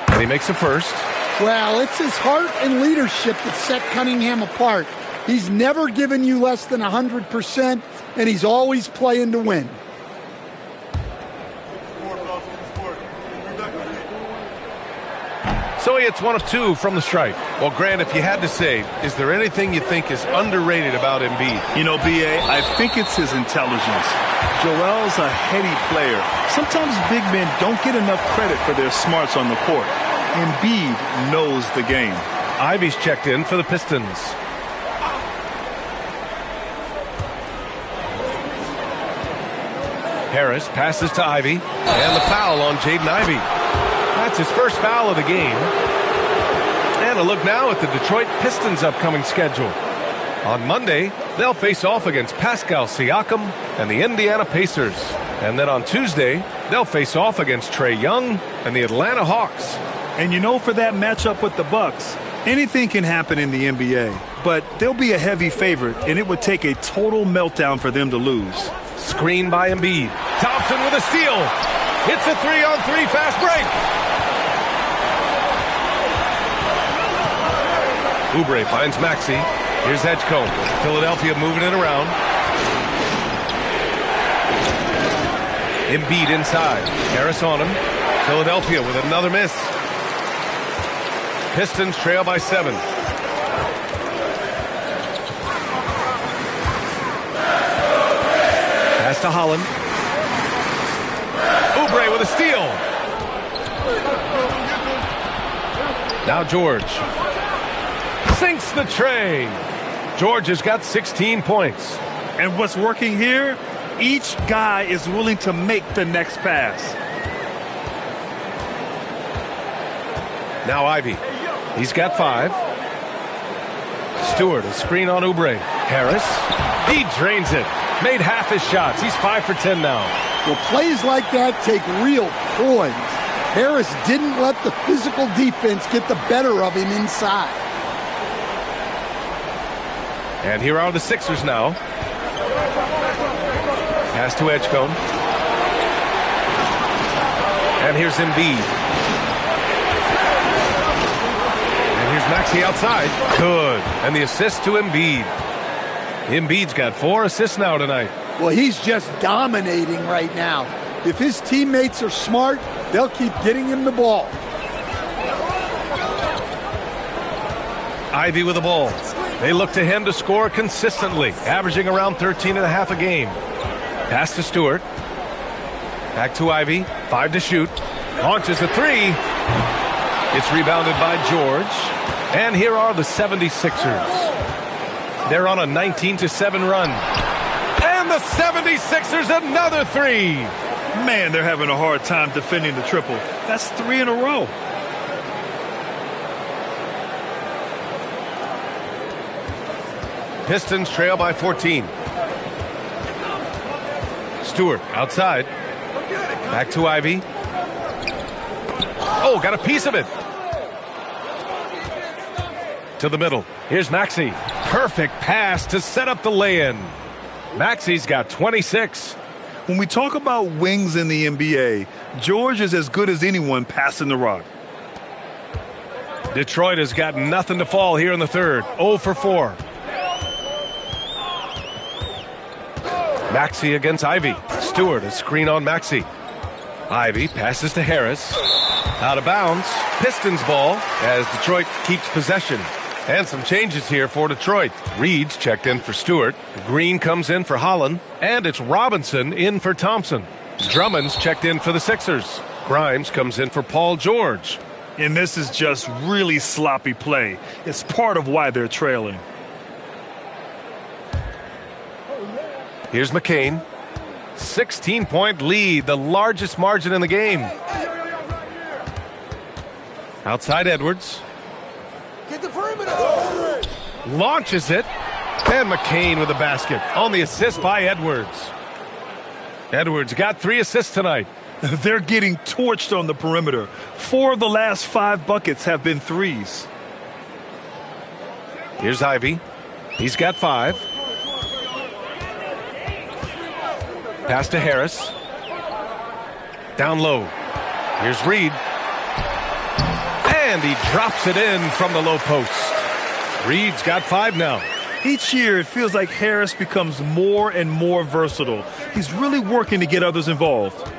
And he makes a first. Well, it's his heart and leadership that set Cunningham apart. He's never given you less than 100%, and he's always playing to win. So he hits 1 of 2 from the stripe. Well, Grant, if you had to say, is there anything you think is underrated about Embiid? You know, B.A., I think it's his intelligence. Joel's a heady player. Sometimes big men don't get enough credit for their smarts on the court. Embiid knows the game. Ivy's checked in for the Pistons. Harris passes to Ivy, and the foul on Jaden Ivey. That's his first foul of the game. And a look now at the Detroit Pistons' upcoming schedule. On Monday, they'll face off against Pascal Siakam and the Indiana Pacers. And then on Tuesday, they'll face off against Trae Young and the Atlanta Hawks. And you know, for that matchup with the Bucks, anything can happen in the NBA. But they'll be a heavy favorite, and it would take a total meltdown for them to lose. Screen by Embiid. Thompson with a steal. Hits a 3-on-3 fast break. Oubre finds Maxey. Here's Edgecombe. Philadelphia moving it around. Embiid inside. Harris on him. Philadelphia with another miss. Pistons trail by 7. Pass to Holland. Oubre with a steal. Now George. Sinks the tray. George has got 16 points. And what's working here? Each guy is willing to make the next pass. Now Ivy. He's got 5. Stewart, a screen on Oubre. Harris. He drains it. Made half his shots. He's 5 for 10 now. Well, plays like that take real poise. Harris didn't let the physical defense get the better of him inside. And here are the Sixers now. Pass to Edgecombe. And here's Embiid. And here's Maxey outside. Good. And the assist to Embiid. Embiid's got 4 assists now tonight. Well, he's just dominating right now. If his teammates are smart, they'll keep getting him the ball. Ivy with the ball. They look to him to score consistently, averaging around 13.5 a game. Pass to Stewart. Back to Ivy. 5 to shoot. Launches a 3. It's rebounded by George. And here are the 76ers. They're on a 19-7 run. And the 76ers another 3. Man, they're having a hard time defending the triple. That's 3 in a row. Pistons trail by 14. Stewart outside. Back to Ivy. Oh, got a piece of it. To the middle. Here's Maxey. Perfect pass to set up the lay-in. Maxey's got 26. When we talk about wings in the NBA, George is as good as anyone passing the rock. Detroit has got nothing to fall here in the third. 0 for 4. Maxey against Ivy. Stewart, a screen on Maxey. Ivy passes to Harris. Out of bounds. Pistons ball as Detroit keeps possession. And some changes here for Detroit. Reed's checked in for Stewart. Green comes in for Holland. And it's Robinson in for Thompson. Drummond's checked in for the Sixers. Grimes comes in for Paul George. And this is just really sloppy play. It's part of why they're trailing. Here's McCain. 16-point lead, the largest margin in the game. Outside Edwards. Get the perimeter. Launches it. And McCain with the basket on the assist by Edwards. Edwards got 3 assists tonight. They're getting torched on the perimeter. 4 of the last 5 buckets have been threes. Here's Ivy. He's got 5. Pass to Harris. Down low. Here's Reed. And he drops it in from the low post. Reed's got 5 now. Each year, it feels like Harris becomes more and more versatile. He's really working to get others involved.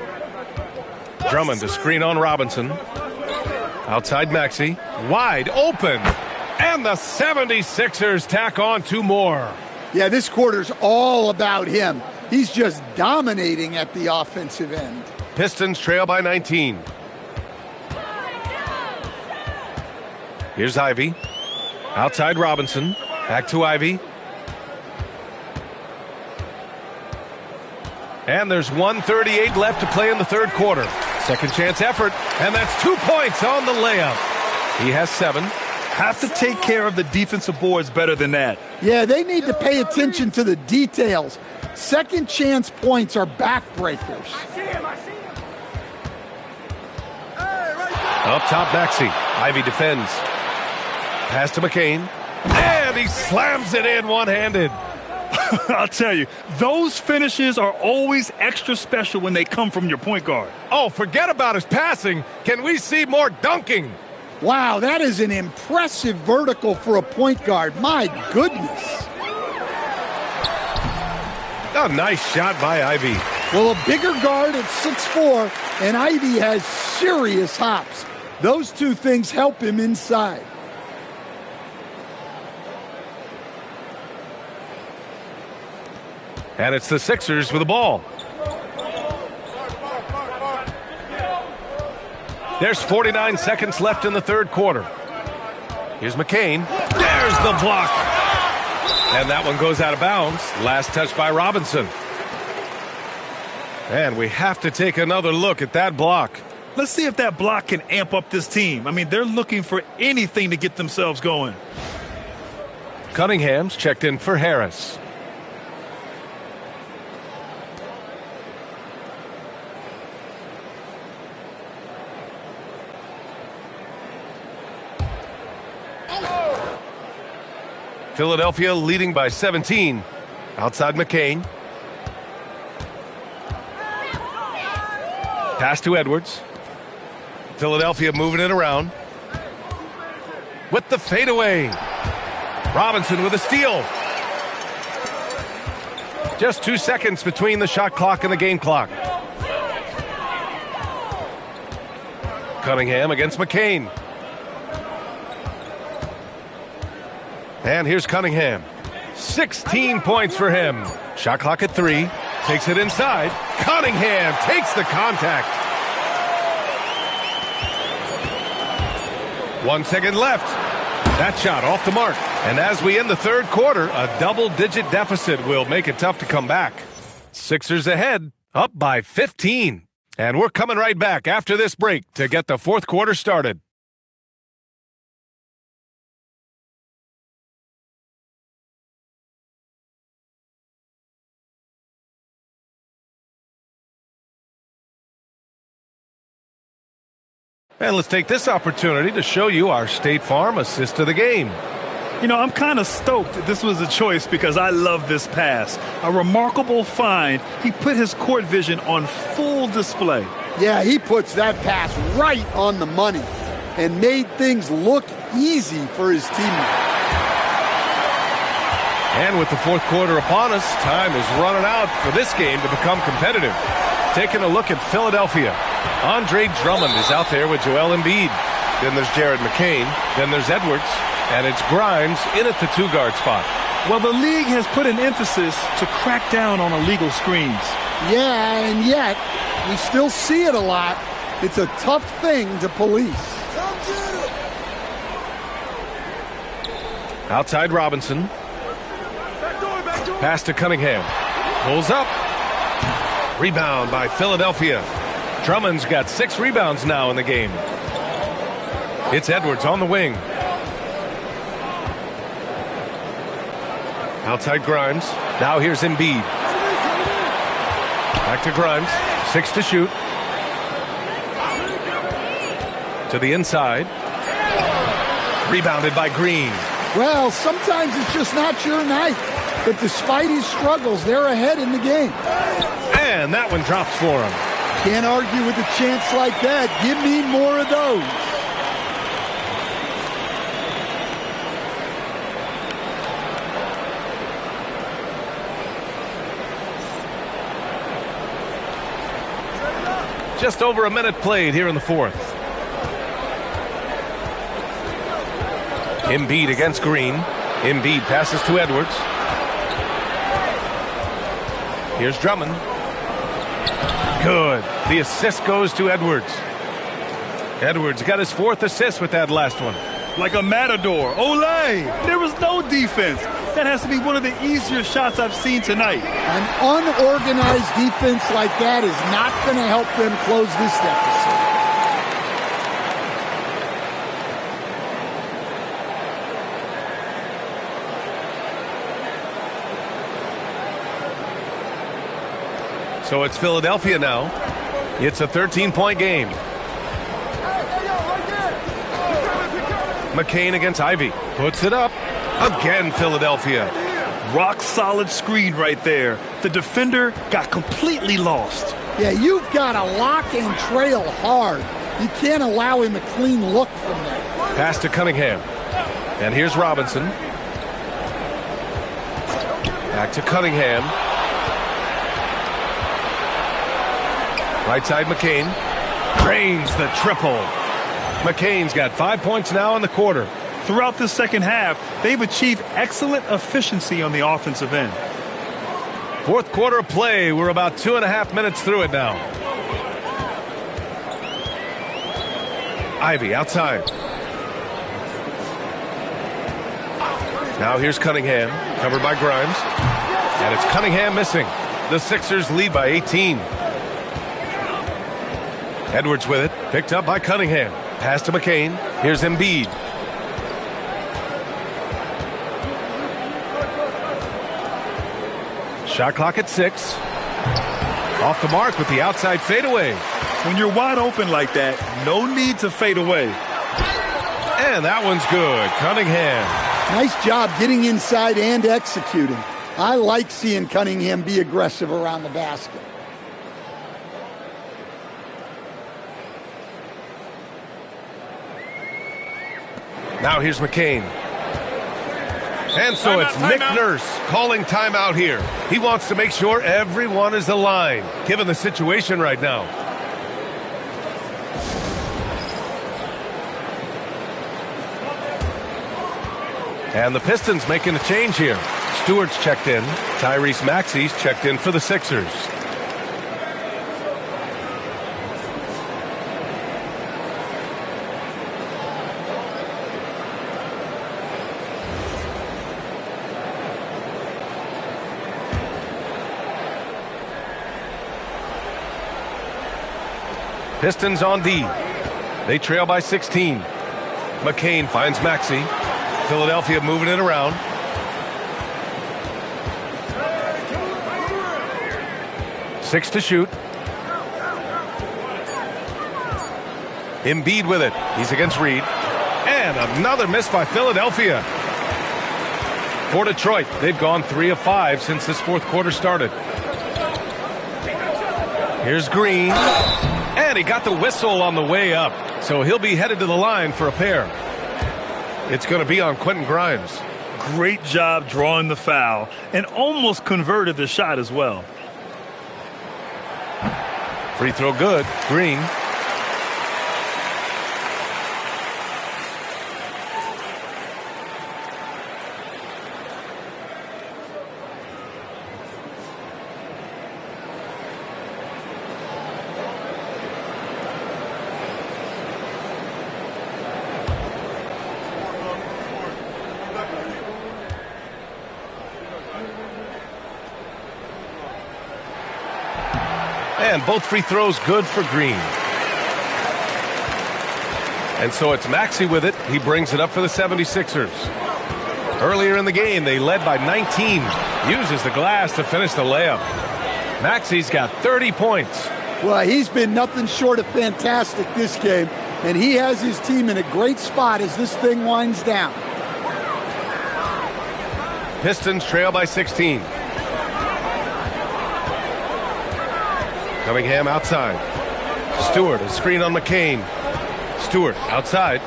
Drummond to screen on Robinson. Outside Maxey. Wide open. And the 76ers tack on 2 more. Yeah, this quarter's all about him. He's just dominating at the offensive end. Pistons trail by 19. Here's Ivy. Outside Robinson. Back to Ivy. And there's 1:38 left to play in the third quarter. Second chance effort, and that's 2 points on the layup. He has 7. Have to take care of the defensive boards better than that. Yeah, they need to pay attention to the details. Second chance points are backbreakers. Up top, Maxey. Ivy defends. Pass to McCain. And he slams it in one-handed. I'll tell you, those finishes are always extra special when they come from your point guard. Oh, forget about his passing. Can we see more dunking? Wow, that is an impressive vertical for a point guard. My goodness. A nice shot by Ivy. Well, a bigger guard at 6'4", and Ivy has serious hops. Those two things help him inside. And it's the Sixers with the ball. There's 49 seconds left in the third quarter. Here's McCain. There's the block. And that one goes out of bounds. Last touch by Robinson. And we have to take another look at that block. Let's see if that block can amp up this team. I mean, they're looking for anything to get themselves going. Cunningham's checked in for Harris. Philadelphia leading by 17. Outside McCain. Pass to Edwards. Philadelphia moving it around. With the fadeaway. Robinson with a steal. Just 2 seconds between the shot clock and the game clock. Cunningham against McCain. And here's Cunningham. 16 points for him. Shot clock at 3. Takes it inside. Cunningham takes the contact. 1 second left. That shot off the mark. And as we end the third quarter, a double-digit deficit will make it tough to come back. Sixers ahead, up by 15. And we're coming right back after this break to get the fourth quarter started. And let's take this opportunity to show you our State Farm assist of the game. You know, I'm kind of stoked this was a choice because I love this pass. A remarkable find. He put his court vision on full display. Yeah, he puts that pass right on the money and made things look easy for his teammate. And with the fourth quarter upon us, time is running out for this game to become competitive. Taking a look at Philadelphia. Andre Drummond is out there with Joel Embiid. Then there's Jared McCain. Then there's Edwards. And it's Grimes in at the two-guard spot. Well, the league has put an emphasis to crack down on illegal screens. Yeah, and yet we still see it a lot. It's a tough thing to police. Outside Robinson. Pass to Cunningham. Pulls up. Rebound by Philadelphia. Drummond's got 6 rebounds now in the game. It's Edwards on the wing. Outside Grimes. Now here's Embiid. Back to Grimes. 6 to shoot. To the inside. Rebounded by Green. Well, sometimes it's just not your night. But despite his struggles, they're ahead in the game. And that one drops for him. Can't argue with a chance like that. Give me more of those. Just over a minute played here in the fourth. Embiid against Green. Embiid passes to Edwards. Here's Drummond. Good. The assist goes to Edwards. Edwards got his 4th assist with that last one. Like a matador. Olay! There was no defense. That has to be one of the easier shots I've seen tonight. An unorganized defense like that is not going to help them close this deficit. So it's Philadelphia now. It's a 13-point game. McCain against Ivy. Puts it up. Again, Philadelphia. Rock solid screen right there. The defender got completely lost. Yeah, you've got to lock and trail hard. You can't allow him a clean look from there. Pass to Cunningham. And here's Robinson. Back to Cunningham. Right side McCain. Drains the triple. McCain's got 5 points now in the quarter. Throughout the second half, they've achieved excellent efficiency on the offensive end. Fourth quarter of play. We're about 2.5 minutes through it now. Ivy outside. Now here's Cunningham, covered by Grimes. And it's Cunningham missing. The Sixers lead by 18. Edwards with it, picked up by Cunningham. Pass to McCain. Here's Embiid. Shot clock at 6. Off the mark with the outside fadeaway. When you're wide open like that, no need to fade away. And that one's good. Cunningham. Nice job getting inside and executing. I like seeing Cunningham be aggressive around the basket. Now here's McCain. And so it's Nick Nurse calling timeout here. He wants to make sure everyone is aligned, given the situation right now. And the Pistons making a change here. Stewart's checked in. Tyrese Maxey's checked in for the Sixers. Pistons on D. They trail by 16. McCain finds Maxey. Philadelphia moving it around. Six to shoot. Embiid with it. He's against Reed. And another miss by Philadelphia. For Detroit, they've gone 3 of 5 since this fourth quarter started. Here's Green. And he got the whistle on the way up. So he'll be headed to the line for a pair. It's going to be on Quentin Grimes. great job drawing the foul and almost converted the shot as well. Free throw good. Green. And both free throws good for Green. And so it's Maxey with it. He brings it up for the 76ers. Earlier in the game, they led by 19. Uses the glass to finish the layup. Maxey's got 30 points. Well, he's been nothing short of fantastic this game, and he has his team in a great spot as this thing winds down. Pistons trail by 16. Cunningham outside. Stewart, a screen on McCain. Stewart outside.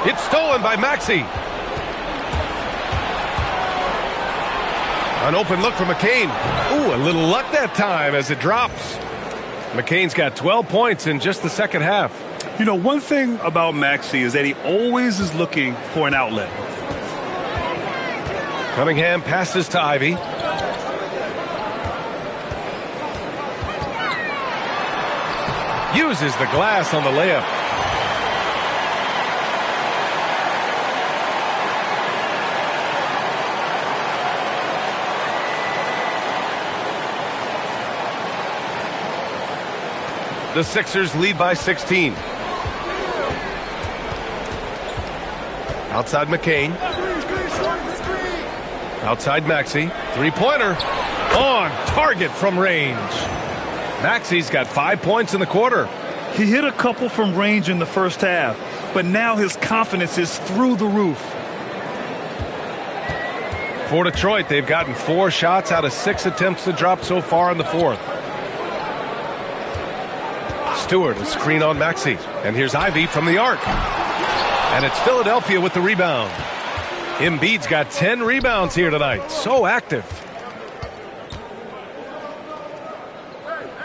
It's stolen by Maxey. An open look for McCain. Ooh, a little luck that time as it drops. McCain's got 12 points in just the second half. You know, one thing about Maxey is that he always is looking for an outlet. Cunningham passes to Ivy. Uses the glass on the layup. The Sixers lead by 16. Outside McCain. Outside Maxey. Three-pointer. On target from range. Maxey's got 5 points in the quarter. He hit a couple from range in the first half, but now his confidence is through the roof. For Detroit, they've gotten 4 shots out of 6 attempts to drop so far in the fourth. Stewart, a screen on Maxey. And here's Ivy from the arc. And it's Philadelphia with the rebound. Embiid's got 10 rebounds here tonight. So active.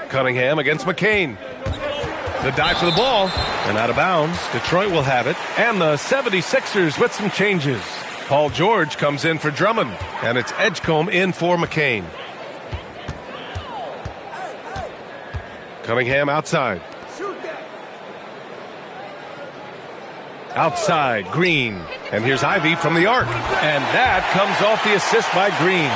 Cunningham against McCain. The dive for the ball. And out of bounds. Detroit will have it. And the 76ers with some changes. Paul George comes in for Drummond. And it's Edgecombe in for McCain. Cunningham outside. Outside, Green. And here's Ivy from the arc. And that comes off the assist by Green.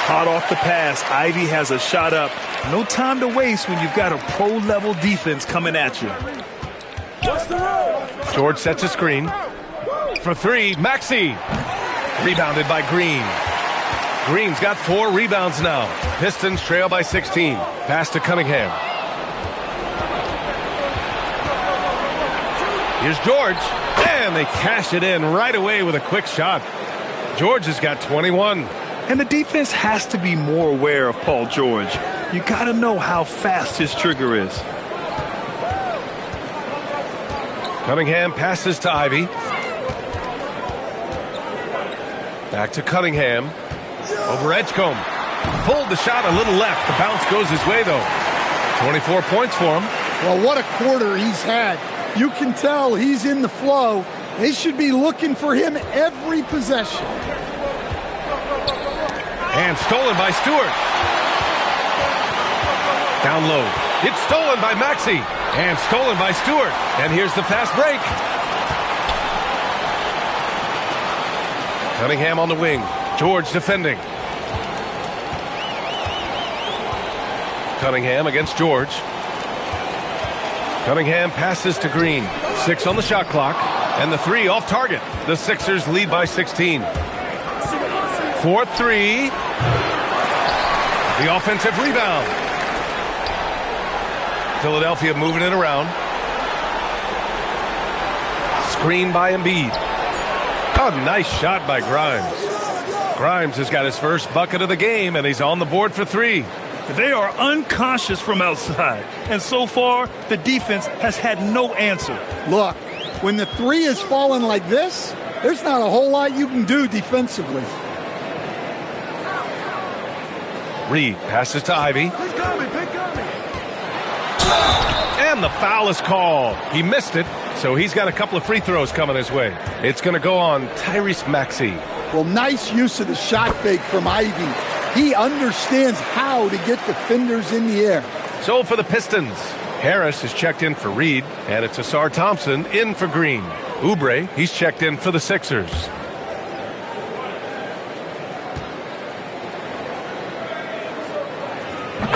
Hot off the pass. Ivy has a shot up. No time to waste when you've got a pro-level defense coming at you. George sets a screen. For 3, Maxey. Rebounded by Green. Green's got 4 rebounds now. Pistons trail by 16. Pass to Cunningham. Here's George. And they cash it in right away with a quick shot. George has got 21. And the defense has to be more aware of Paul George. You got to know how fast his trigger is. Cunningham passes to Ivy. Back to Cunningham. Over Edgecombe. Pulled the shot a little left. The bounce goes his way, though. 24 points for him. Well, what a quarter he's had. You can tell he's in the flow. They should be looking for him every possession. And stolen by Stewart. Down low. It's stolen by Maxey. And stolen by Stewart. And here's the fast break. Cunningham on the wing. George defending. Cunningham against George. Cunningham passes to Green. 6 on the shot clock. And the 3 off target. The Sixers lead by 16. 4-3. The offensive rebound. Philadelphia moving it around. Screen by Embiid. A nice shot by Grimes. Grimes has got his first bucket of the game, and he's on the board for 3. They are unconscious from outside, and so far, the defense has had no answer. Look, when the 3 is falling like this, there's not a whole lot you can do defensively. Reed passes to Ivy. And the foul is called. He missed it, so he's got a couple of free throws coming his way. It's going to go on Tyrese Maxey. Well, nice use of the shot fake from Ivy. He understands how to get defenders in the air. So for the Pistons, Harris is checked in for Reed, and it's Asar Thompson in for Green. Oubre, he's checked in for the Sixers.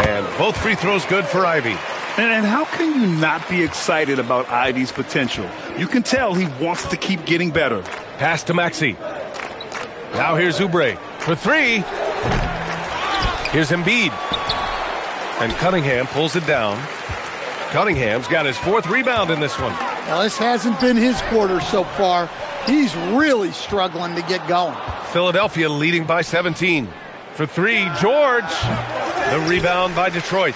And both free throws good for Ivy. And how can you not be excited about Ivy's potential? You can tell he wants to keep getting better. Pass to Maxey. Now here's Oubre for three. Here's Embiid. And Cunningham pulls it down. Cunningham's got his 4th rebound in this one. Well, this hasn't been his quarter so far. He's really struggling to get going. Philadelphia leading by 17. For three, George. The rebound by Detroit.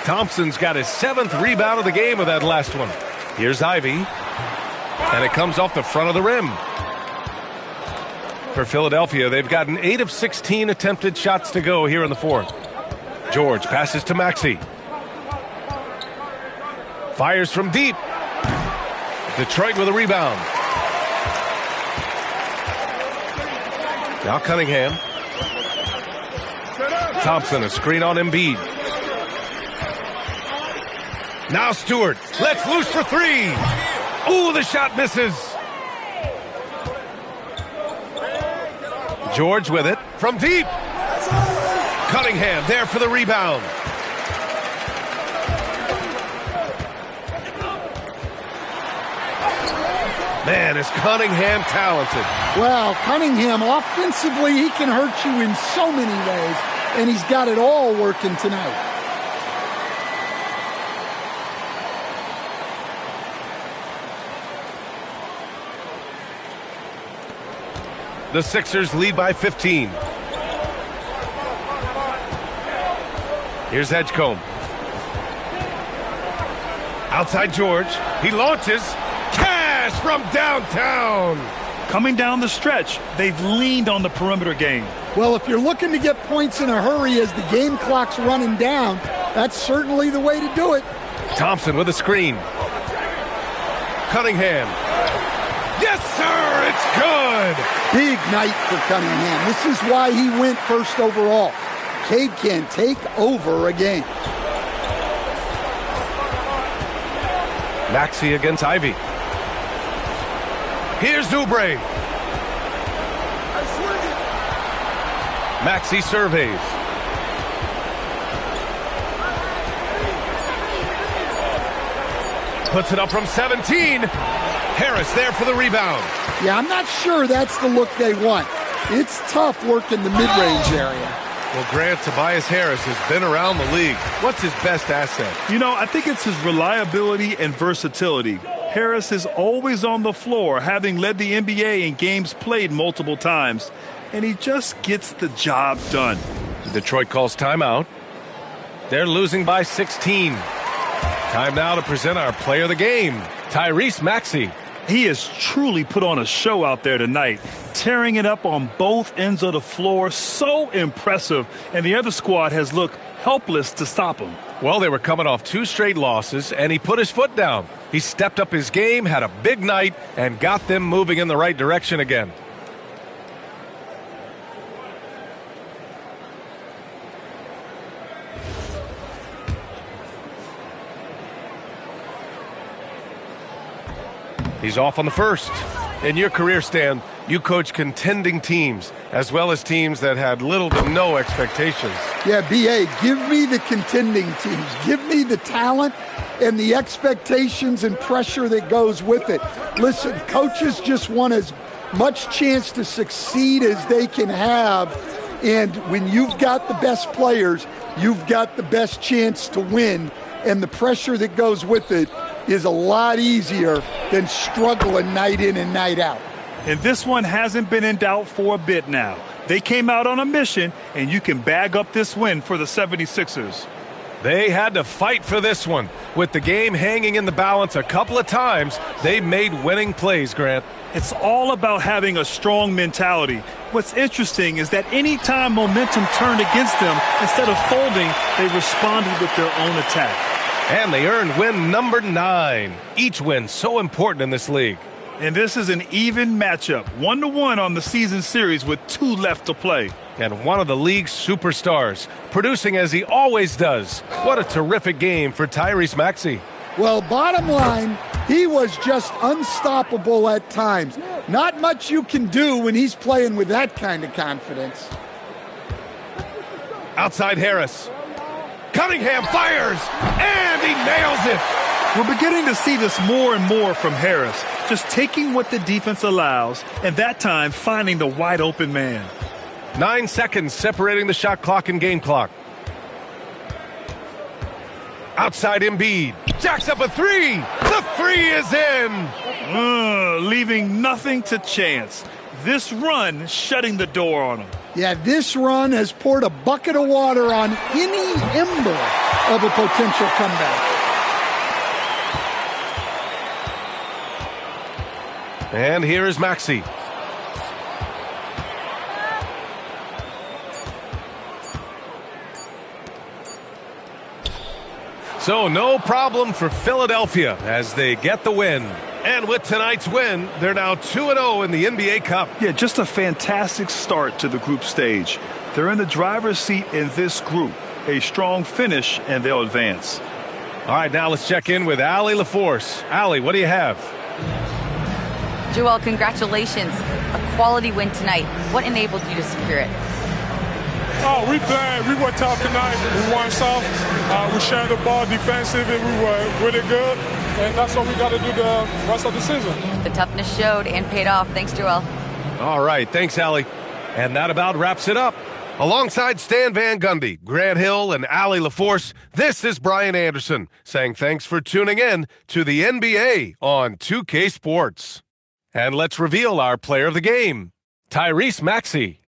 Thompson's got his 7th rebound of the game with that last one. Here's Ivy. And it comes off the front of the rim. For Philadelphia, they've gotten 8 of 16 attempted shots to go here in the 4th. George passes to Maxey. Fires from deep. Detroit with a rebound. Now Cunningham. Thompson, a screen on Embiid. Now Stewart, lets loose for three. Ooh, the shot misses. George with it from deep. Cunningham there for the rebound. Man, is Cunningham talented. Well, Cunningham, offensively, he can hurt you in so many ways, and he's got it all working tonight. The Sixers lead by 15. Here's Edgecombe. Outside George. He launches. Cash from downtown. Coming down the stretch, they've leaned on the perimeter game. Well, if you're looking to get points in a hurry as the game clock's running down, that's certainly the way to do it. Thompson with a screen. Cunningham. Yes, sir, it's good. Big night for Cunningham. This is why he went first overall. Cade can take over a game. Maxey against Ivy. Here's Oubre. Maxey surveys. Puts it up from 17. Harris there for the rebound. Yeah, I'm not sure that's the look they want. It's tough working the mid-range area. Well, Grant, Tobias Harris has been around the league. What's his best asset? You know, I think it's his reliability and versatility. Harris is always on the floor, having led the NBA in games played multiple times. And he just gets the job done. Detroit calls timeout. They're losing by 16. Time now to present our player of the game, Tyrese Maxey. He has truly put on a show out there tonight, tearing it up on both ends of the floor. So impressive. And the other squad has looked helpless to stop him. Well, they were coming off 2 straight losses, and he put his foot down. He stepped up his game, had a big night, and got them moving in the right direction again. He's off on the first. In your career, Stan, you coach contending teams as well as teams that had little to no expectations. Yeah, B.A., give me the contending teams. Give me the talent and the expectations and pressure that goes with it. Listen, coaches just want as much chance to succeed as they can have. And when you've got the best players, you've got the best chance to win. And the pressure that goes with it is a lot easier than struggling night in and night out. And this one hasn't been in doubt for a bit now. They came out on a mission, and you can bag up this win for the 76ers. They had to fight for this one. With the game hanging in the balance a couple of times, they made winning plays, Grant. It's all about having a strong mentality. What's interesting is that any time momentum turned against them, instead of folding, they responded with their own attack. And they earned win number 9. Each win so important in this league. And this is an even matchup, 1-1 on the season series with 2 left to play. And one of the league's superstars, producing as he always does. What a terrific game for Tyrese Maxey. Well, bottom line, he was just unstoppable at times. Not much you can do when he's playing with that kind of confidence. Outside Harris. Cunningham fires, and he nails it. We're beginning to see this more and more from Harris, just taking what the defense allows, and that time finding the wide open man. 9 seconds separating the shot clock and game clock. Outside Embiid. Jacks up a 3. The 3 is in. Leaving nothing to chance. This run shutting the door on him. Yeah, this run has poured a bucket of water on any ember of a potential comeback. And here is Maxey. So no problem for Philadelphia as they get the win. And with tonight's win, they're now 2-0 in the NBA Cup. Yeah, just a fantastic start to the group stage. They're in the driver's seat in this group. A strong finish, and they'll advance. All right, now let's check in with Allie LaForce. Allie, what do you have? Joel, congratulations. A quality win tonight. What enabled you to secure it? Oh, we played. We were tough tonight. We won soft. We shared the ball defensively. We were really good. And that's what we got to do the rest of the season. The toughness showed and paid off. Thanks, Joel. All right. Thanks, Allie. And that about wraps it up. Alongside Stan Van Gundy, Grant Hill, and Allie LaForce, this is Brian Anderson saying thanks for tuning in to the NBA on 2K Sports. And let's reveal our player of the game, Tyrese Maxey.